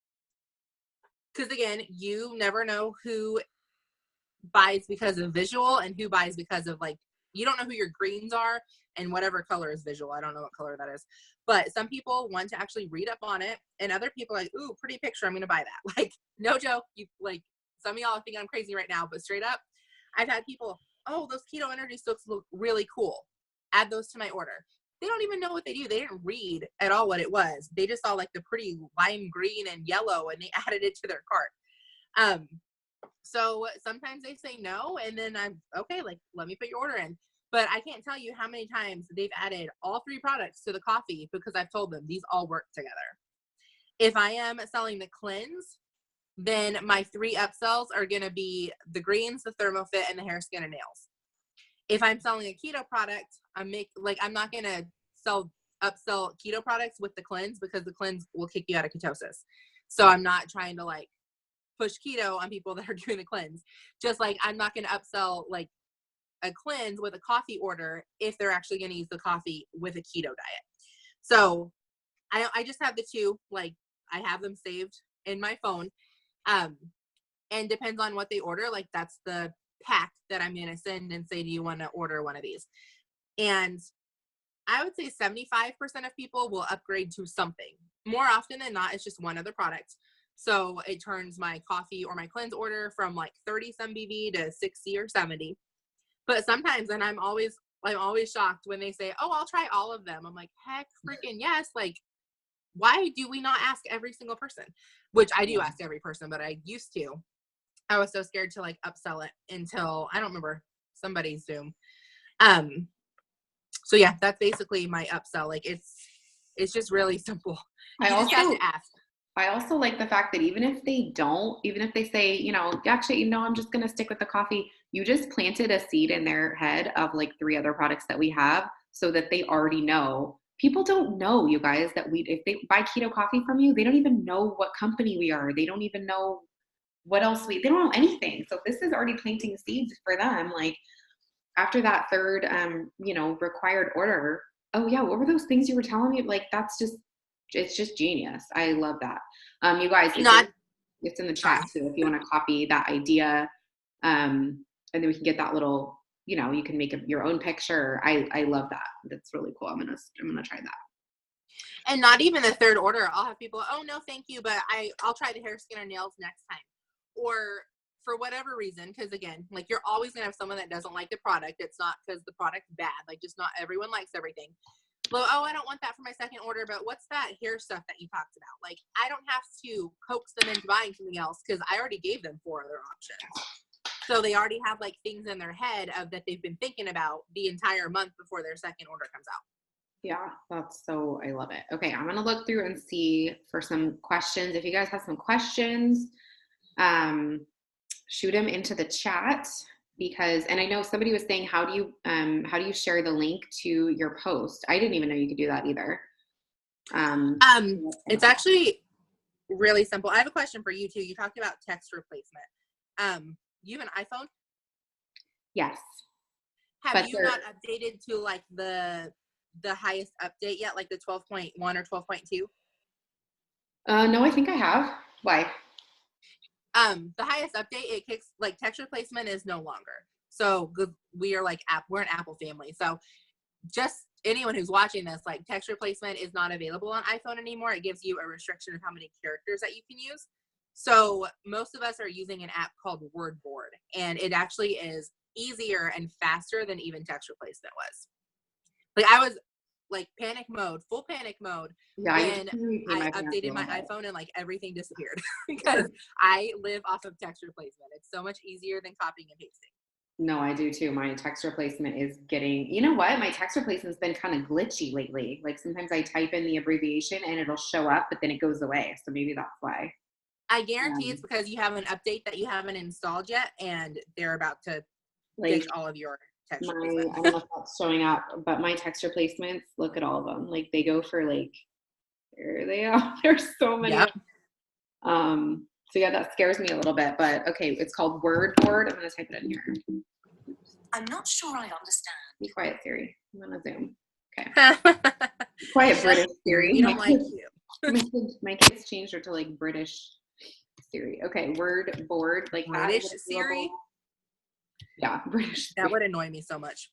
Because again, you never know who buys because of visual and who buys because of like, you don't know who your greens are and whatever color is visual. I don't know what color that is. But some people want to actually read up on it, and other people are like, ooh, pretty picture, I'm going to buy that. Like, no joke. You like, some of y'all think I'm crazy right now, but straight up, I've had people, oh, those keto energy sticks look really cool. Add those to my order. They don't even know what they do. They didn't read at all what it was. They just saw like the pretty lime green and yellow, and they added it to their cart. So sometimes they say no, and then I'm okay, like, let me put your order in. But I can't tell you how many times they've added all 3 products to the coffee because I've told them these all work together. If I am selling the cleanse, then my 3 upsells are going to be the greens, the ThermoFit, and the hair, skin, and nails. If I'm selling a keto product, I'm not going to upsell keto products with the cleanse because the cleanse will kick you out of ketosis. So I'm not trying to like push keto on people that are doing the cleanse. Just like I'm not going to upsell like a cleanse with a coffee order if they're actually going to use the coffee with a keto diet. So I just have the 2, like I have them saved in my phone. And depends on what they order. Like that's the pack that I'm going to send and say, do you want to order one of these? And I would say 75% of people will upgrade to something. More often than not, it's just one other product. So it turns my coffee or my cleanse order from like 30 some BV to 60 or 70. But sometimes, and I'm always shocked when they say, oh, I'll try all of them. I'm like, heck freaking yes. Like, why do we not ask every single person? Which I do ask every person, but I used to. I was so scared to like upsell it until, I don't remember, somebody's Zoom. So yeah, that's basically my upsell. Like it's just really simple. You just have to ask. I also like the fact that even if they say, you know, actually, you know, I'm just going to stick with the coffee, you just planted a seed in their head of like 3 other products that we have so that they already know. People don't know, you guys, that if they buy keto coffee from you, they don't even know what company we are. They don't even know what else they don't know anything. So this is already planting seeds for them. Like after that 3rd, you know, required order, oh yeah, what were those things you were telling me? Like, it's just genius. I love that. You guys, it's in the chat too. If you want to copy that idea, and then we can get that little, you know, you can make your own picture. I love that. That's really cool. I'm gonna try that. And not even the 3rd order. I'll have people, oh no, thank you, but I'll try the hair, skin, or nails next time. Or for whatever reason, because again, like you're always gonna have someone that doesn't like the product. It's not because the product's bad. Like just not everyone likes everything. Well, oh, I don't want that for my 2nd order, but what's that hair stuff that you talked about? Like, I don't have to coax them into buying something else because I already gave them 4 other options. So they already have like things in their head of that they've been thinking about the entire month before their 2nd order comes out. Yeah, I love it. Okay, I'm gonna look through and see for some questions. If you guys have some questions, shoot them into the chat. Because, and I know somebody was saying, how do you share the link to your post? I didn't even know you could do that either. It's actually really simple. I have a question for you too. You talked about text replacement. You have an iPhone? Yes. Have you not updated to like the highest update yet, like the 12.1 or 12.2? No, I think I have. Why? The highest update, it kicks like text replacement is no longer. So we are like we're an Apple family. So just anyone who's watching this, like text replacement is not available on iPhone anymore. It gives you a restriction of how many characters that you can use. So most of us are using an app called Wordboard, and it actually is easier and faster than even text replacement was. Like I was like full panic mode when I updated my iPhone and like everything disappeared because I live off of text replacement. It's so much easier than copying and pasting. No, I do too. My text replacement is getting, you know what? My text replacement's been kind of glitchy lately. Like sometimes I type in the abbreviation and it'll show up, but then it goes away. So maybe that's why. I guarantee it's because you have an update that you haven't installed yet, and they're about to ditch Like all of your text I replacements. don't know if that's showing up, but my text replacements, look at all of them. Like they go for like, there they are. There's so many. Yep. So yeah, that scares me a little bit, but okay. It's called Word Board. I'm going to type it in here. I'm not sure I understand. Be quiet, Siri. I'm going to Zoom. Okay. Quiet, British Siri. We don't like you. My kids changed her to like British Siri. Okay, Word Board, like British Siri? Yeah, British. That would annoy me so much.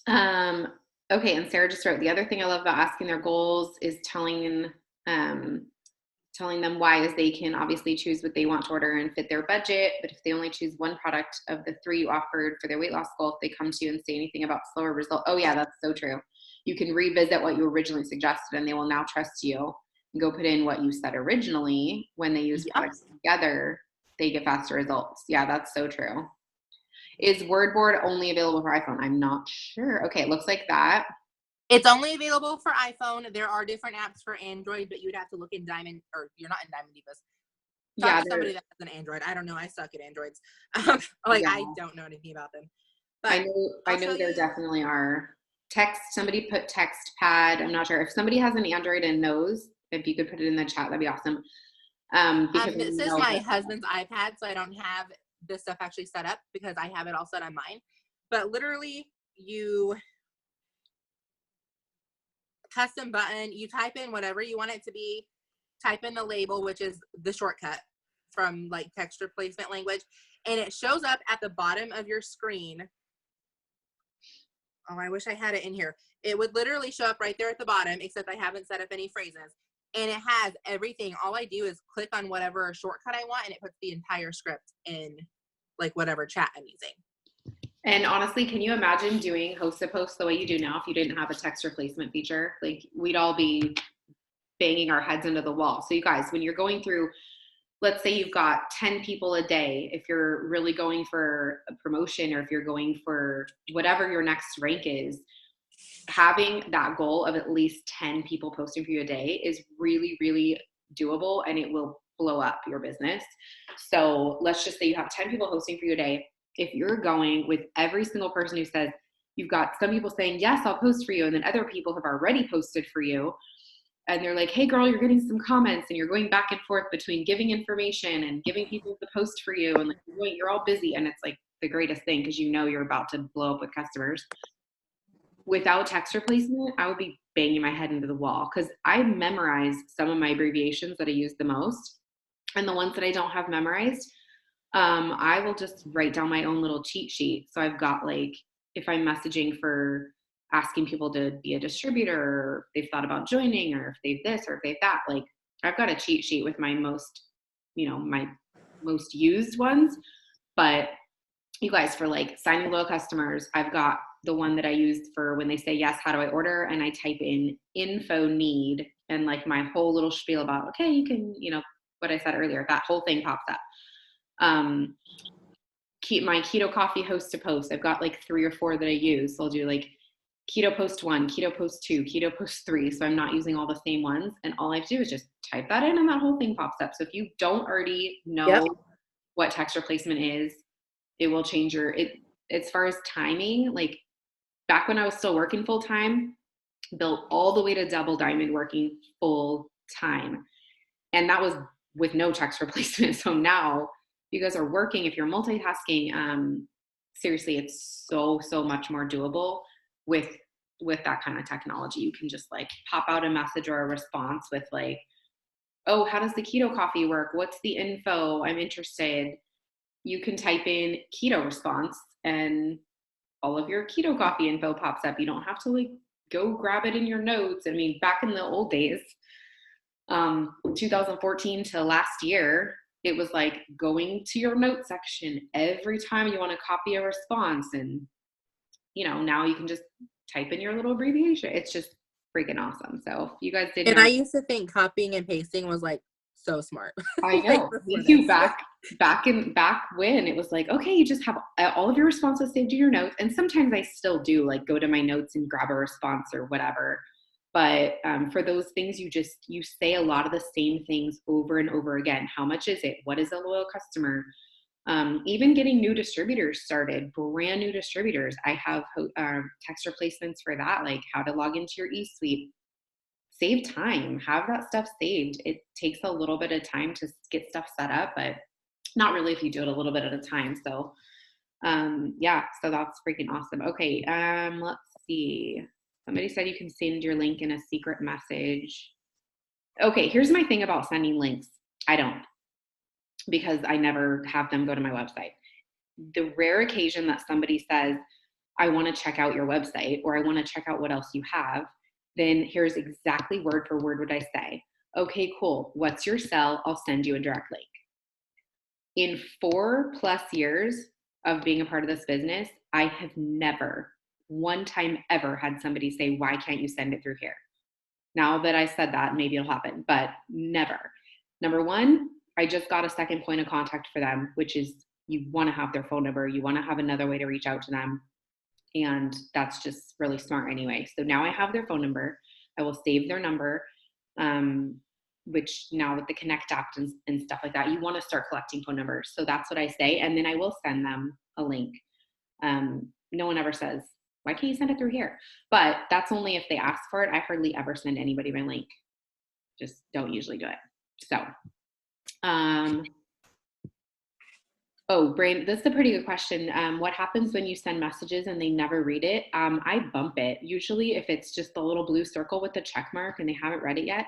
Okay, and Sarah just wrote, the other thing I love about asking their goals is telling them why, is they can obviously choose what they want to order and fit their budget, but if they only choose one product of the 3 you offered for their weight loss goal, if they come to you and say anything about slower result, oh yeah, that's so true. You can revisit what you originally suggested and they will now trust you and go put in what you said originally. When they use products together, they get faster results. Yeah, that's so true. Is WordBoard only available for iPhone? I'm not sure. Okay, it looks like that. It's only available for iPhone. There are different apps for Android, but you would have to look in Diamond, or you're not in Diamond Divas. Talk to somebody that has an Android. I don't know. I suck at Androids. I don't know anything about them. But I know there definitely are. Somebody put text pad. I'm not sure. If somebody has an Android and knows, if you could put it in the chat, that'd be awesome. Because this is my husband's iPad, so I don't have this stuff actually set up because I have it all set on mine. But literally, you custom button, you type in whatever you want it to be, type in the label, which is the shortcut from like text replacement language, and it shows up at the bottom of your screen. Oh, I wish I had it in here. It would literally show up right there at the bottom, except I haven't set up any phrases. And it has everything. All I do is click on whatever shortcut I want, and it puts the entire script in like whatever chat I'm using. And honestly, can you imagine doing host-to-post the way you do now if you didn't have a text replacement feature? Like we'd all be banging our heads into the wall. So you guys, when you're going through, let's say you've got 10 people a day, if you're really going for a promotion or if you're going for whatever your next rank is, having that goal of at least 10 people posting for you a day is really, really doable, and it will blow up your business. So let's just say you have 10 people posting for you a day. If you're going with every single person who says, you've got some people saying, yes, I'll post for you, and then other people have already posted for you, and they're like, hey girl, you're getting some comments, and you're going back and forth between giving information and giving people the post for you, and like you're all busy, and it's like the greatest thing because you know you're about to blow up with customers. Without text replacement, I would be banging my head into the wall because I memorize some of my abbreviations that I use the most, and the ones that I don't have memorized, I will just write down my own little cheat sheet. So I've got like, if I'm messaging for asking people to be a distributor, or if they've thought about joining, or if they've this or if they've that, like I've got a cheat sheet with my most used ones. But you guys, for like signing loyal customers, I've got the one that I used for when they say, yes, how do I order? And I type in info need and like my whole little spiel about, okay, you can, what I said earlier, that whole thing pops up. Keep my keto coffee host to post. I've got like 3 or 4 that I use. So I'll do like keto post 1, keto post 2, keto post 3. So I'm not using all the same ones. And all I have to do is just type that in and that whole thing pops up. So if you don't already know what text replacement is, it will change as far as timing, like back when I was still working full time, built all the way to double diamond working full time. And that was with no text replacement. So now you guys are working, if you're multitasking, seriously, it's so much more doable with that kind of technology. You can just like pop out a message or a response with like, oh, how does the keto coffee work? What's the info? I'm interested. You can type in keto response and all of your keto coffee info pops up. You don't have to like go grab it in your notes. I mean, back in the old days, 2014 to last year, it was like going to your note section every time you want to copy a response. And, now you can just type in your little abbreviation. It's just freaking awesome. So if you guys didn't know. I used to think copying and pasting was like so smart. I know. Me too. Back when it was like, okay, you just have all of your responses saved to your notes. And sometimes I still do like go to my notes and grab a response or whatever. But for those things, you say a lot of the same things over and over again. How much is it? What is a loyal customer? Even getting new distributors started, brand new distributors. I have text replacements for that, like how to log into your eSuite. Save time, have that stuff saved. It takes a little bit of time to get stuff set up, but not really if you do it a little bit at a time. So yeah, so that's freaking awesome. Okay, let's see. Somebody said you can send your link in a secret message. Okay, here's my thing about sending links. I don't, because I never have them go to my website. The rare occasion that somebody says, I want to check out your website, or I want to check out what else you have, then here's exactly word for word what I say. Okay, cool. What's your sell? I'll send you a direct link. In 4+ years of being a part of this business, I have never one time ever had somebody say, why can't you send it through here? Now that I said that, maybe it'll happen, but never. Number one, I just got a second point of contact for them, which is you want to have their phone number. You want to have another way to reach out to them. And that's just really smart anyway. So now I have their phone number. I will save their number, which now with the Connect app and stuff like that, you want to start collecting phone numbers. So that's what I say. And then I will send them a link. No one ever says, why can't you send it through here? But that's only if they ask for it. I hardly ever send anybody my link. Just don't usually do it. So, Brain, this is a pretty good question. What happens when you send messages and they never read it? I bump it. Usually if it's just the little blue circle with the check mark and they haven't read it yet.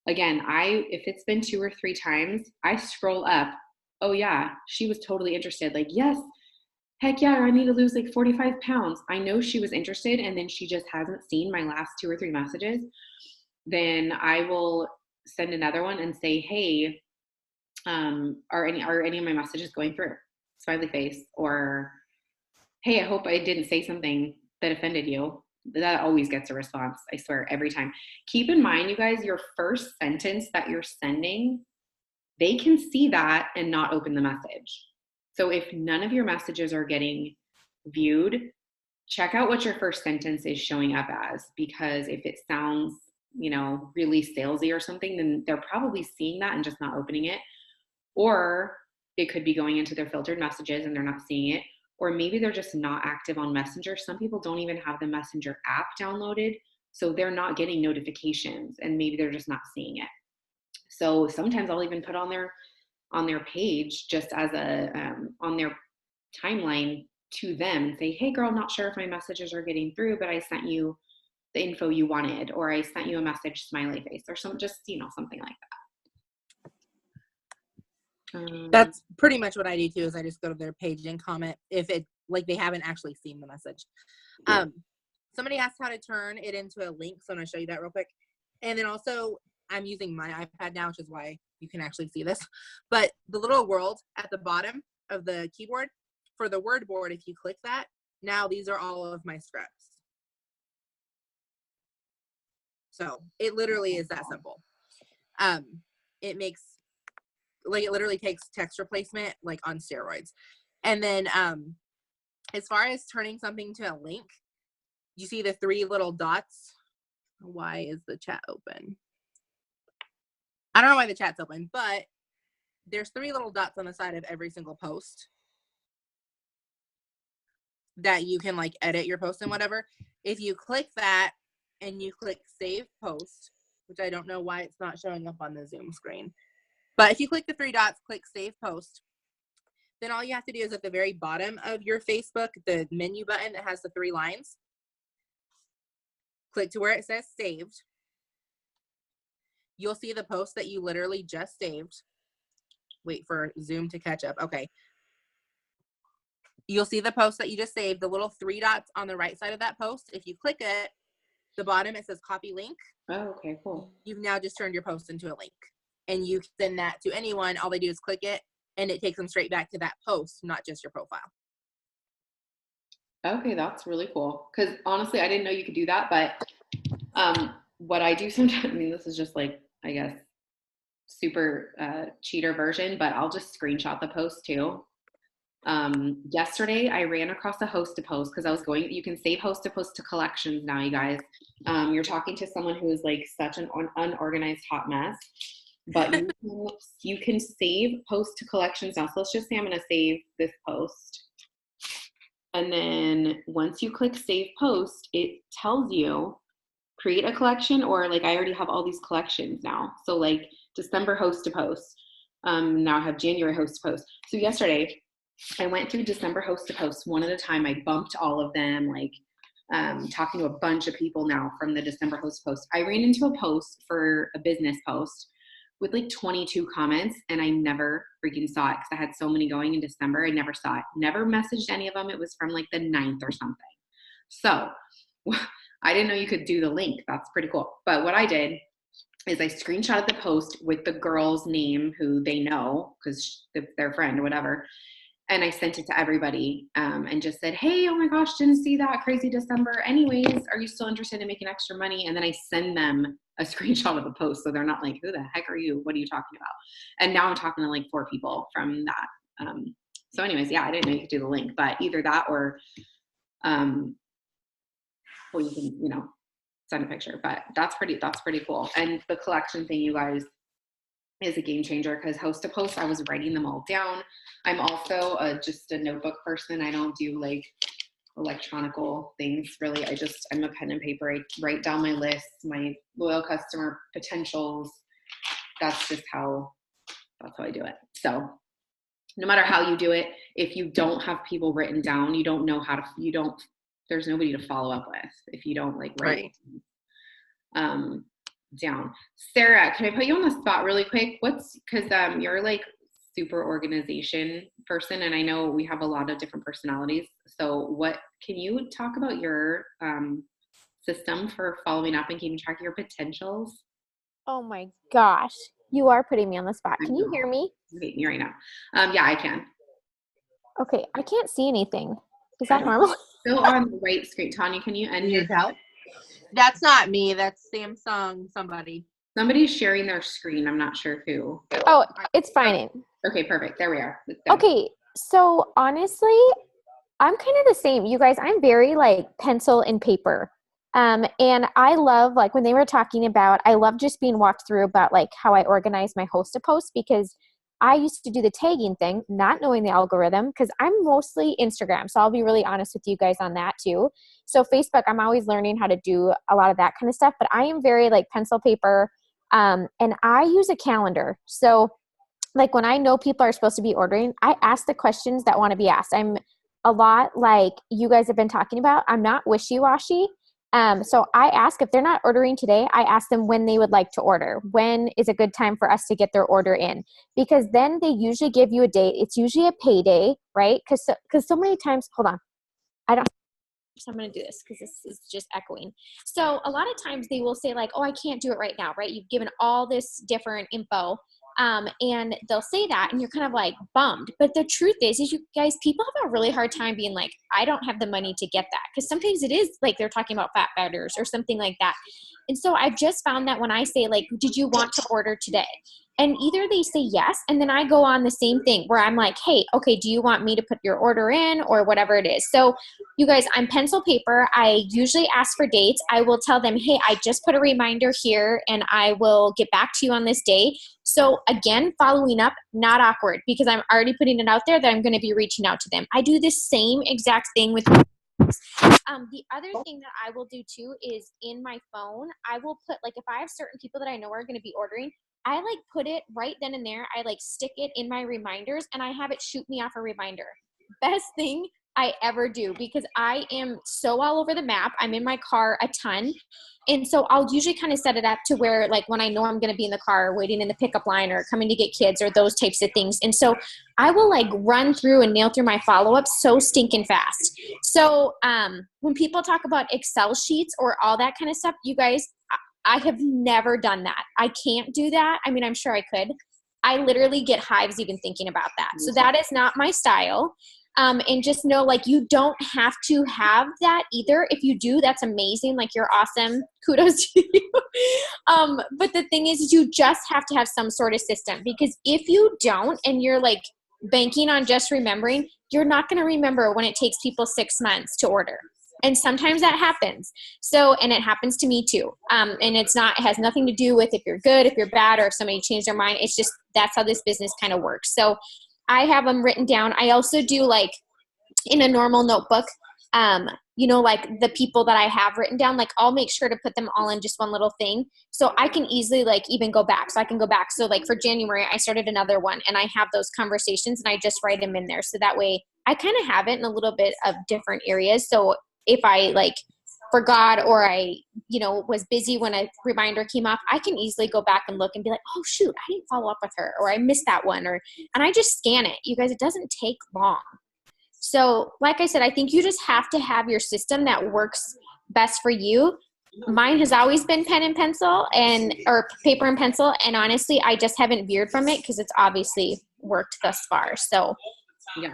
Again, if it's been 2 or 3 times, I scroll up. Oh yeah, she was totally interested. Like, yes, heck yeah, I need to lose like 45 pounds. I know she was interested and then she just hasn't seen my last 2 or 3 messages. Then I will send another one and say, hey, are any of my messages going through? Smiley face. Or, hey, I hope I didn't say something that offended you. That always gets a response, I swear, every time. Keep in mind, you guys, your first sentence that you're sending, they can see that and not open the message. So if none of your messages are getting viewed, check out what your first sentence is showing up as, because if it sounds, really salesy or something, then they're probably seeing that and just not opening it. Or it could be going into their filtered messages and they're not seeing it. Or maybe they're just not active on Messenger. Some people don't even have the Messenger app downloaded, so they're not getting notifications and maybe they're just not seeing it. So sometimes I'll even put on their page just as on their timeline to them and say, hey girl, not sure if my messages are getting through, but I sent you the info you wanted, or I sent you a message, smiley face, or something like that. That's pretty much what I do too, is I just go to their page and comment if it, like, they haven't actually seen the message. Somebody asked how to turn it into a link, so I'm going to show you that real quick. And then also, I'm using my iPad now, which is why you can actually see this. But the little world at the bottom of the keyboard, for the word board, if you click that, now these are all of my scripts. So it literally is that simple. It makes, like, it literally takes text replacement, like, on steroids. And then as far as turning something to a link, you see the 3 little dots. Why is the chat open? I don't know why the chat's open, but there's 3 little dots on the side of every single post that you can, like, edit your post and whatever. If you click that and you click save post, which I don't know why it's not showing up on the Zoom screen, but if you click the 3 dots, click save post, then all you have to do is at the very bottom of your Facebook, the menu button that has the 3 lines, click to where it says saved. You'll see the post that you literally just saved. Wait for Zoom to catch up. Okay. You'll see the post that you just saved, the little 3 dots on the right side of that post. If you click it, the bottom, it says copy link. Oh, okay, cool. You've now just turned your post into a link. And you can send that to anyone. All they do is click it, and it takes them straight back to that post, not just your profile. Okay, that's really cool. Because honestly, I didn't know you could do that. But what I do sometimes, I mean, this is just like, I guess, super cheater version, but I'll just screenshot the post too. Yesterday I ran across a host to post because you can save host to post to collections now, you guys. You're talking to someone who is like such an unorganized hot mess, but you can save post to collections now. So let's just say I'm going to save this post. And then once you click save post, it tells you create a collection, or like I already have all these collections now. So like December host to post. Now I have January host to post. So yesterday I went through December host to post one at a time. I bumped all of them, like talking to a bunch of people now from the December host to post. I ran into a post for a business post with like 22 comments, and I never freaking saw it because I had so many going in December. I never saw it. Never messaged any of them. It was from like the 9th or something. So I didn't know you could do the link. That's pretty cool. But what I did is I screenshotted the post with the girl's name who they know because their friend or whatever. And I sent it to everybody and just said, hey, oh my gosh, didn't see that, crazy December. Anyways, are you still interested in making extra money? And then I send them a screenshot of the post. So they're not like, who the heck are you? What are you talking about? And now I'm talking to like 4 people from that. So anyways, yeah, I didn't know you could do the link, but either that or you can, send a picture. But that's pretty cool. And the collection thing, you guys, is a game changer because host to post, I was writing them all down. I'm also just a notebook person. I don't do like electronical things really. I'm a pen and paper. I write down my lists, my loyal customer potentials. That's how I do it. So no matter how you do it, if you don't have people written down, you don't know there's nobody to follow up with if you don't like write down. Sarah, can I put you on the spot really quick? Because you're like super organization person, and I know we have a lot of different personalities. So can you talk about your system for following up and keeping track of your potentials? Oh my gosh, you are putting me on the spot. Can you hear me? Me right now. Yeah, I can. Okay, I can't see anything. Is that normal? Still on the right screen. Tonya, can you end your help? That's not me. That's Samsung somebody. Somebody's sharing their screen. I'm not sure who. Oh, it's fine. Okay, perfect. There we are. Okay, so honestly, I'm kind of the same. You guys, I'm very like pencil and paper. And I love, like when they were talking about, I love just being walked through about like how I organize my host to post, because I used to do the tagging thing, not knowing the algorithm, because I'm mostly Instagram. So I'll be really honest with you guys on that too. So Facebook, I'm always learning how to do a lot of that kind of stuff, but I am very like pencil paper. And I use a calendar. So like when I know people are supposed to be ordering, I ask the questions that want to be asked. I'm a lot like you guys have been talking about. I'm not wishy-washy. So I ask if they're not ordering today, I ask them when they would like to order. When is a good time for us to get their order in? Because then they usually give you a date. It's usually a payday, right? Because so many times, hold on. I'm going to do this because this is just echoing. So a lot of times they will say like, oh, I can't do it right now, right? You've given all this different info. And they'll say that and you're kind of like bummed. But the truth is you guys, people have a really hard time being like, I don't have the money to get that. Because sometimes it is like they're talking about fat batters or something like that. And so I've just found that when I say like, did you want to order today? And either they say yes, and then I go on the same thing where I'm like, hey, okay, do you want me to put your order in or whatever it is? So you guys, I'm pencil paper. I usually ask for dates. I will tell them, hey, I just put a reminder here and I will get back to you on this day. So again, following up, not awkward, because I'm already putting it out there that I'm going to be reaching out to them. I do the same exact thing with the other thing that I will do too is in my phone, I will put like, if I have certain people that I know are going to be ordering, I like put it right then and there. I like stick it in my reminders and I have it shoot me off a reminder. Best thing I ever do, because I am so all over the map. I'm in my car a ton. And so I'll usually kind of set it up to where like when I know I'm going to be in the car waiting in the pickup line or coming to get kids or those types of things. And so I will like run through and nail through my follow-ups so stinking fast. So when people talk about Excel sheets or all that kind of stuff, you guys, I have never done that. I can't do that. I mean, I'm sure I could. I literally get hives even thinking about that. So that is not my style. And just know, like, you don't have to have that either. If you do, that's amazing. Like, you're awesome. Kudos to you. But the thing is you just have to have some sort of system, because if you don't, and you're like banking on just remembering, you're not going to remember when it takes people 6 months to order. And sometimes that happens. So, and it happens to me too. And it has nothing to do with if you're good, if you're bad, or if somebody changed their mind. It's just, that's how this business kind of works. So I have them written down. I also do like in a normal notebook, like the people that I have written down, like I'll make sure to put them all in just one little thing. So I can easily like even go back. So I can go back. So like for January, I started another one and I have those conversations and I just write them in there. So that way I kind of have it in a little bit of different areas. So if I like forgot or I, was busy when a reminder came up, I can easily go back and look and be like, oh shoot, I didn't follow up with her, or I missed that one, and I just scan it. You guys, it doesn't take long. So like I said, I think you just have to have your system that works best for you. Mine has always been pen and pencil or paper and pencil. And honestly, I just haven't veered from it because it's obviously worked thus far. So yeah,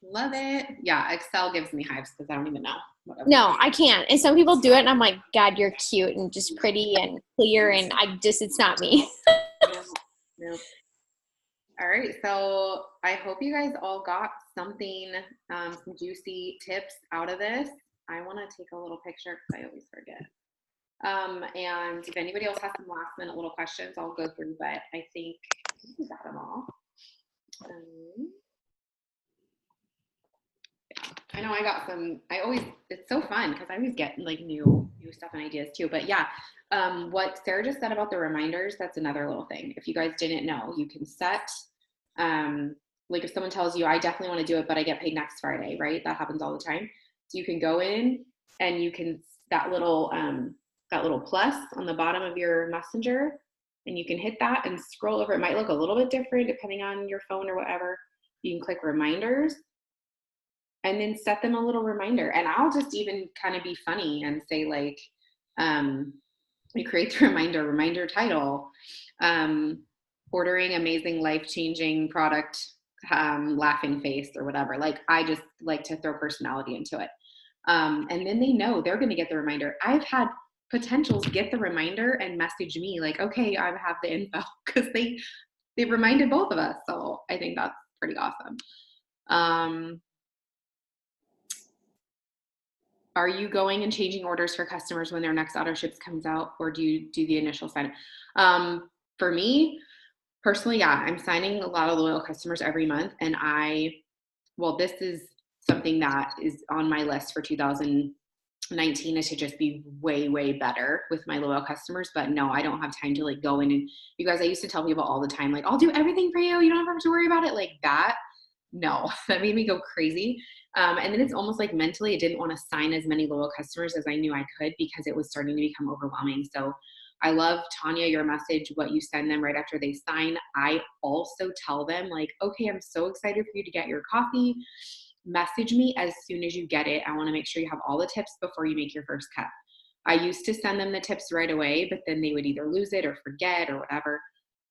love it. Yeah. Excel gives me hives because I don't even know. Whatever. No, I can't. And some people do it and I'm like, God, you're cute and just pretty and clear. And it's not me. No. All right, so I hope you guys all got something, some juicy tips out of this. I want to take a little picture because I always forget. And if anybody else has some last minute little questions, I'll go through, but I think we got them all. Yeah, I know I got some, it's so fun because I always get like new stuff and ideas too, but yeah. What Sarah just said about the reminders, that's another little thing. If you guys didn't know, you can set, like if someone tells you, I definitely want to do it, but I get paid next Friday, right? That happens all the time. So you can go in and you can, that little plus on the bottom of your messenger, and you can hit that and scroll over. It might look a little bit different depending on your phone or whatever. You can click reminders and then set them a little reminder. And I'll just even kind of be funny and say like, we create the reminder title, ordering amazing life-changing product, laughing face or whatever. Like I just like to throw personality into it. And then they know they're going to get the reminder. I've had potentials get the reminder and message me like, okay, I have the info, because they reminded both of us. So I think that's pretty awesome. Are you going and changing orders for customers when their next auto ships comes out, or do you do the initial sign? For me personally, yeah, I'm signing a lot of loyal customers every month. And this is something that is on my list for 2019, is to just be way, way better with my loyal customers. But no, I don't have time to like go in and, you guys, I used to tell people all the time, like, I'll do everything for you. You don't have to worry about it like that. No, that made me go crazy. And then it's almost like mentally I didn't want to sign as many loyal customers as I knew I could, because it was starting to become overwhelming. So I love, Tonya, your message, what you send them right after they sign. I also tell them like, okay, I'm so excited for you to get your coffee. Message me as soon as you get it. I want to make sure you have all the tips before you make your first cut. I used to send them the tips right away, but then they would either lose it or forget or whatever.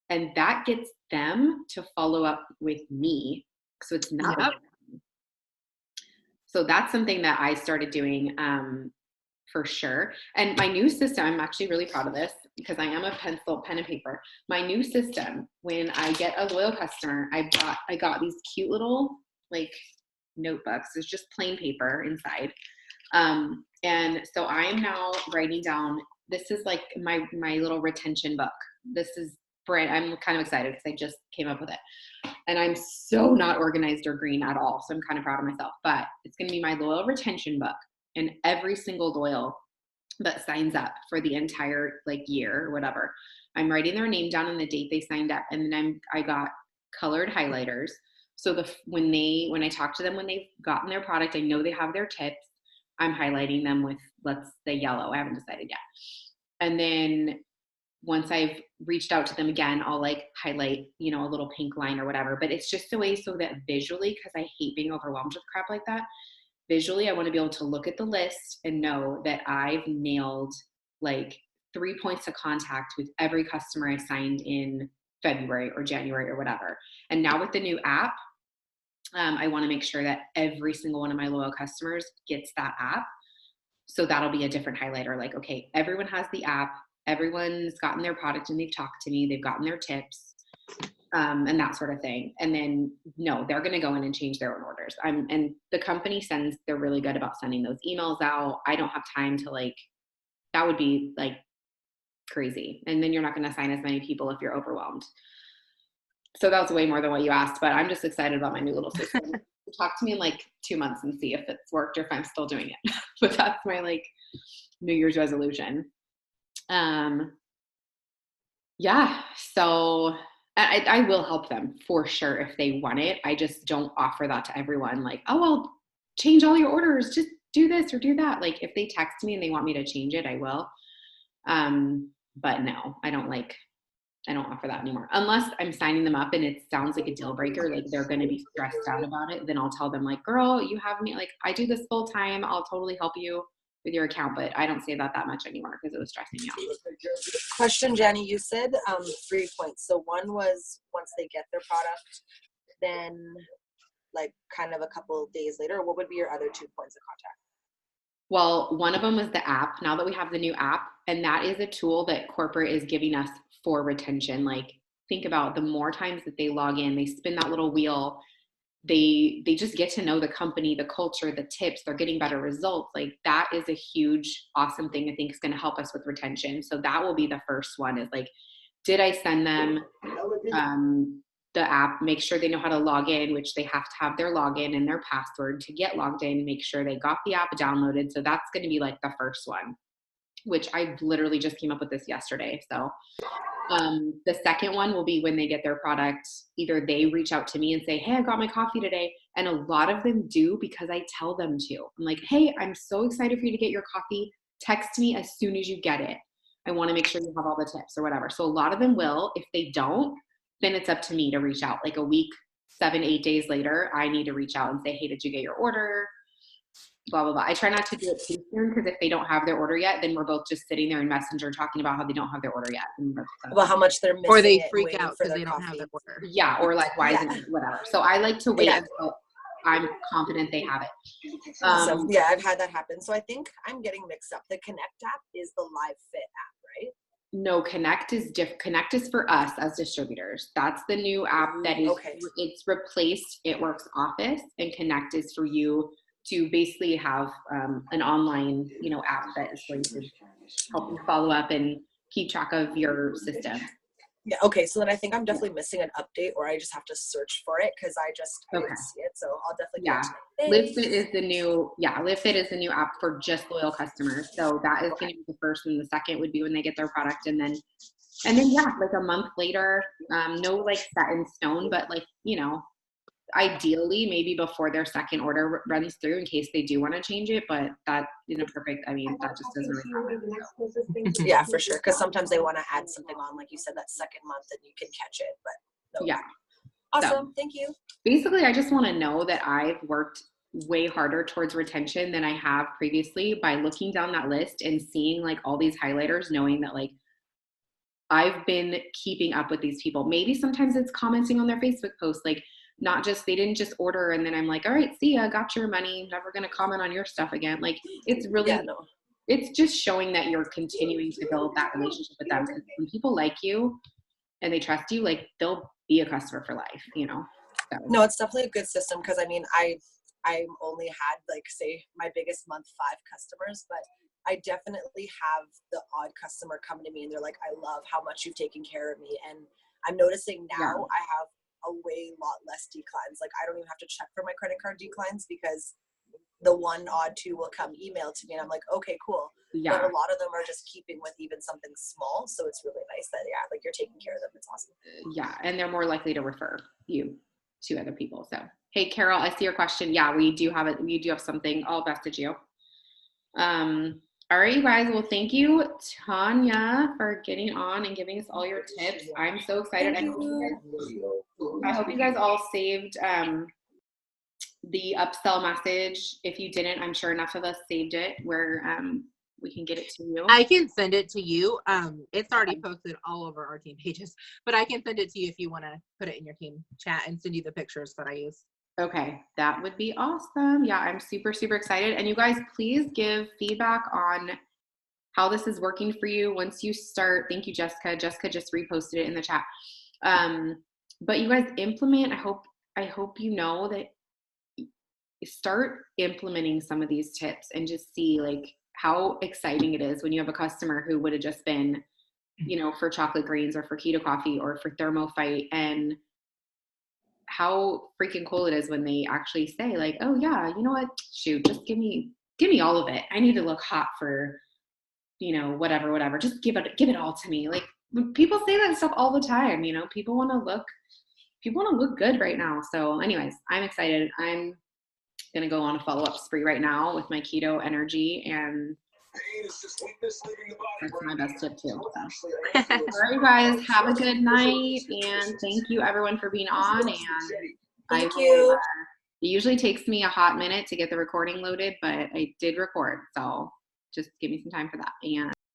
And that gets them to follow up with me. So it's not. Yep. So that's something that I started doing for sure. And my new system, I'm actually really proud of this because I am a pen and paper. My new system, when I get a loyal customer, I got these cute little like notebooks. It's just plain paper inside. And so I am now writing down, this is like my little retention book. This is I'm kind of excited because I just came up with it. And I'm so not organized or green at all. So I'm kind of proud of myself, but it's going to be my loyal retention book, and every single loyal that signs up for the entire like year or whatever, I'm writing their name down and the date they signed up. And then I got colored highlighters. So when I talk to them, when they've gotten their product, I know they have their tips. I'm highlighting them with, let's say, yellow. I haven't decided yet. And then once I've reached out to them again, I'll like highlight, a little pink line or whatever. But it's just a way so that visually, because I hate being overwhelmed with crap like that, visually I want to be able to look at the list and know that I've nailed like 3 points of contact with every customer I signed in February or January or whatever. And now with the new app, I want to make sure that every single one of my loyal customers gets that app. So that'll be a different highlighter. Like, okay, everyone has the app. everyone's gotten their product and they've talked to me, they've gotten their tips, and that sort of thing. And then no, they're going to go in and change their own orders. And the company they're really good about sending those emails out. I don't have time to that would be like crazy. And then you're not going to sign as many people if you're overwhelmed. So that was way more than what you asked, but I'm just excited about my new little system. Talk to me in like 2 months and see if it's worked or if I'm still doing it. But that's my New Year's resolution. Yeah. So I will help them for sure if they want it. I just don't offer that to everyone. Oh, well, change all your orders. Just do this or do that. If they text me and they want me to change it, I will. But no, I don't offer that anymore. Unless I'm signing them up and it sounds like a deal breaker, they're going to be stressed out about it. Then I'll tell them girl, you have me, I do this full time. I'll totally help you with your account, but I don't say that much anymore because it was stressing me out. Question, Janny, you said 3 points. So one was once they get their product, then kind of a couple of days later, what would be your other 2 points of contact? Well, one of them was the app. Now that we have the new app, and that is a tool that corporate is giving us for retention. Think about the more times that they log in, they spin that little wheel, they just get to know the company, the culture, the tips, they're getting better results. That is a huge, awesome thing I think is going to help us with retention. So that will be the first one is did I send them the app, make sure they know how to log in, which they have to have their login and their password to get logged in, make sure they got the app downloaded. So that's going to be the first one, which I literally just came up with this yesterday. So the second one will be when they get their product, either they reach out to me and say, hey, I got my coffee today. And a lot of them do because I tell them to. I'm like, hey, I'm so excited for you to get your coffee. Text me as soon as you get it. I want to make sure you have all the tips or whatever. So a lot of them will. If they don't, then it's up to me to reach out. A week, 7-8 days later, I need to reach out and say, hey, did you get your order? Blah, blah, blah. I try not to do it too soon because if they don't have their order yet, then we're both just sitting there in Messenger talking about how they don't have their order yet. About how much they're missing. Or they freak out because they don't have their order. Yeah, or why isn't it, whatever. So I like to wait until I'm confident they have it. Awesome. Yeah, I've had that happen. So I think I'm getting mixed up. The Connect app is the Live Fit app, right? No, Connect is Connect is for us as distributors. That's the new app that is, it's replaced. It works Office, and Connect is for you to basically have an online, app that is going to help you follow up and keep track of your system. Yeah. Okay. So then I think I'm definitely missing an update, or I just have to search for it because I didn't see it. So I'll definitely get LiveFit is the new LiveFit is the new app for just loyal customers. So that is going to be the first one. The second would be when they get their product, and then a month later, no set in stone, but ideally maybe before their second order runs through in case they do want to change it, but that that just doesn't really happen. So. Yeah, for sure, because sometimes they want to add something on, like you said, that second month and you can catch it, but no. Yeah. Awesome. So, thank you. Basically, I just want to know that I've worked way harder towards retention than I have previously by looking down that list and seeing all these highlighters, knowing that I've been keeping up with these people. Maybe sometimes it's commenting on their Facebook posts, not just, they didn't just order and then I'm all right, see ya, got your money, never going to comment on your stuff again. It's really, it's just showing that you're continuing to build that relationship with them. Because when people like you and they trust you, they'll be a customer for life, So. No, it's definitely a good system because I only had say my biggest month 5 customers, but I definitely have the odd customer come to me and they're like, I love how much you've taken care of me. And I'm noticing now I have a lot less declines. I don't even have to check for my credit card declines because the 1 odd 2 will come email to me and I'm like, okay, cool. Yeah. But a lot of them are just keeping with even something small. So it's really nice that, you're taking care of them. It's awesome. Yeah. And they're more likely to refer you to other people. So, hey, Carol, I see your question. Yeah, we do have it. We do have something. I'll message you. All right, you guys. Well, thank you, Tonya, for getting on and giving us all your tips. I'm so excited. I hope you guys all saved the upsell message. If you didn't, I'm sure enough of us saved it where we can get it to you. I can send it to you. It's already posted all over our team pages, but I can send it to you if you want to put it in your team chat and send you the pictures that I use. Okay, that would be awesome. Yeah, I'm super, super excited. And you guys, please give feedback on how this is working for you once you start. Thank you, Jessica. Jessica just reposted it in the chat. But you guys implement, I hope you know that start implementing some of these tips and just see like how exciting it is when you have a customer who would have just been, you know, for chocolate greens or for keto coffee or for thermophyte, and how freaking cool it is when they actually say like, oh yeah, you know what, shoot, just give me all of it. I need to look hot for, you know, whatever, just give it all to me. Like people say that stuff all the time, you know, people want to look good right now. So anyways, I'm excited. I'm going to go on a follow-up spree right now with my keto energy, and that's my best tip too. So. All right, you guys, have a good night, and thank you everyone for being on. And Thank you. It usually takes me a hot minute to get the recording loaded, but I did record, so just give me some time for that. And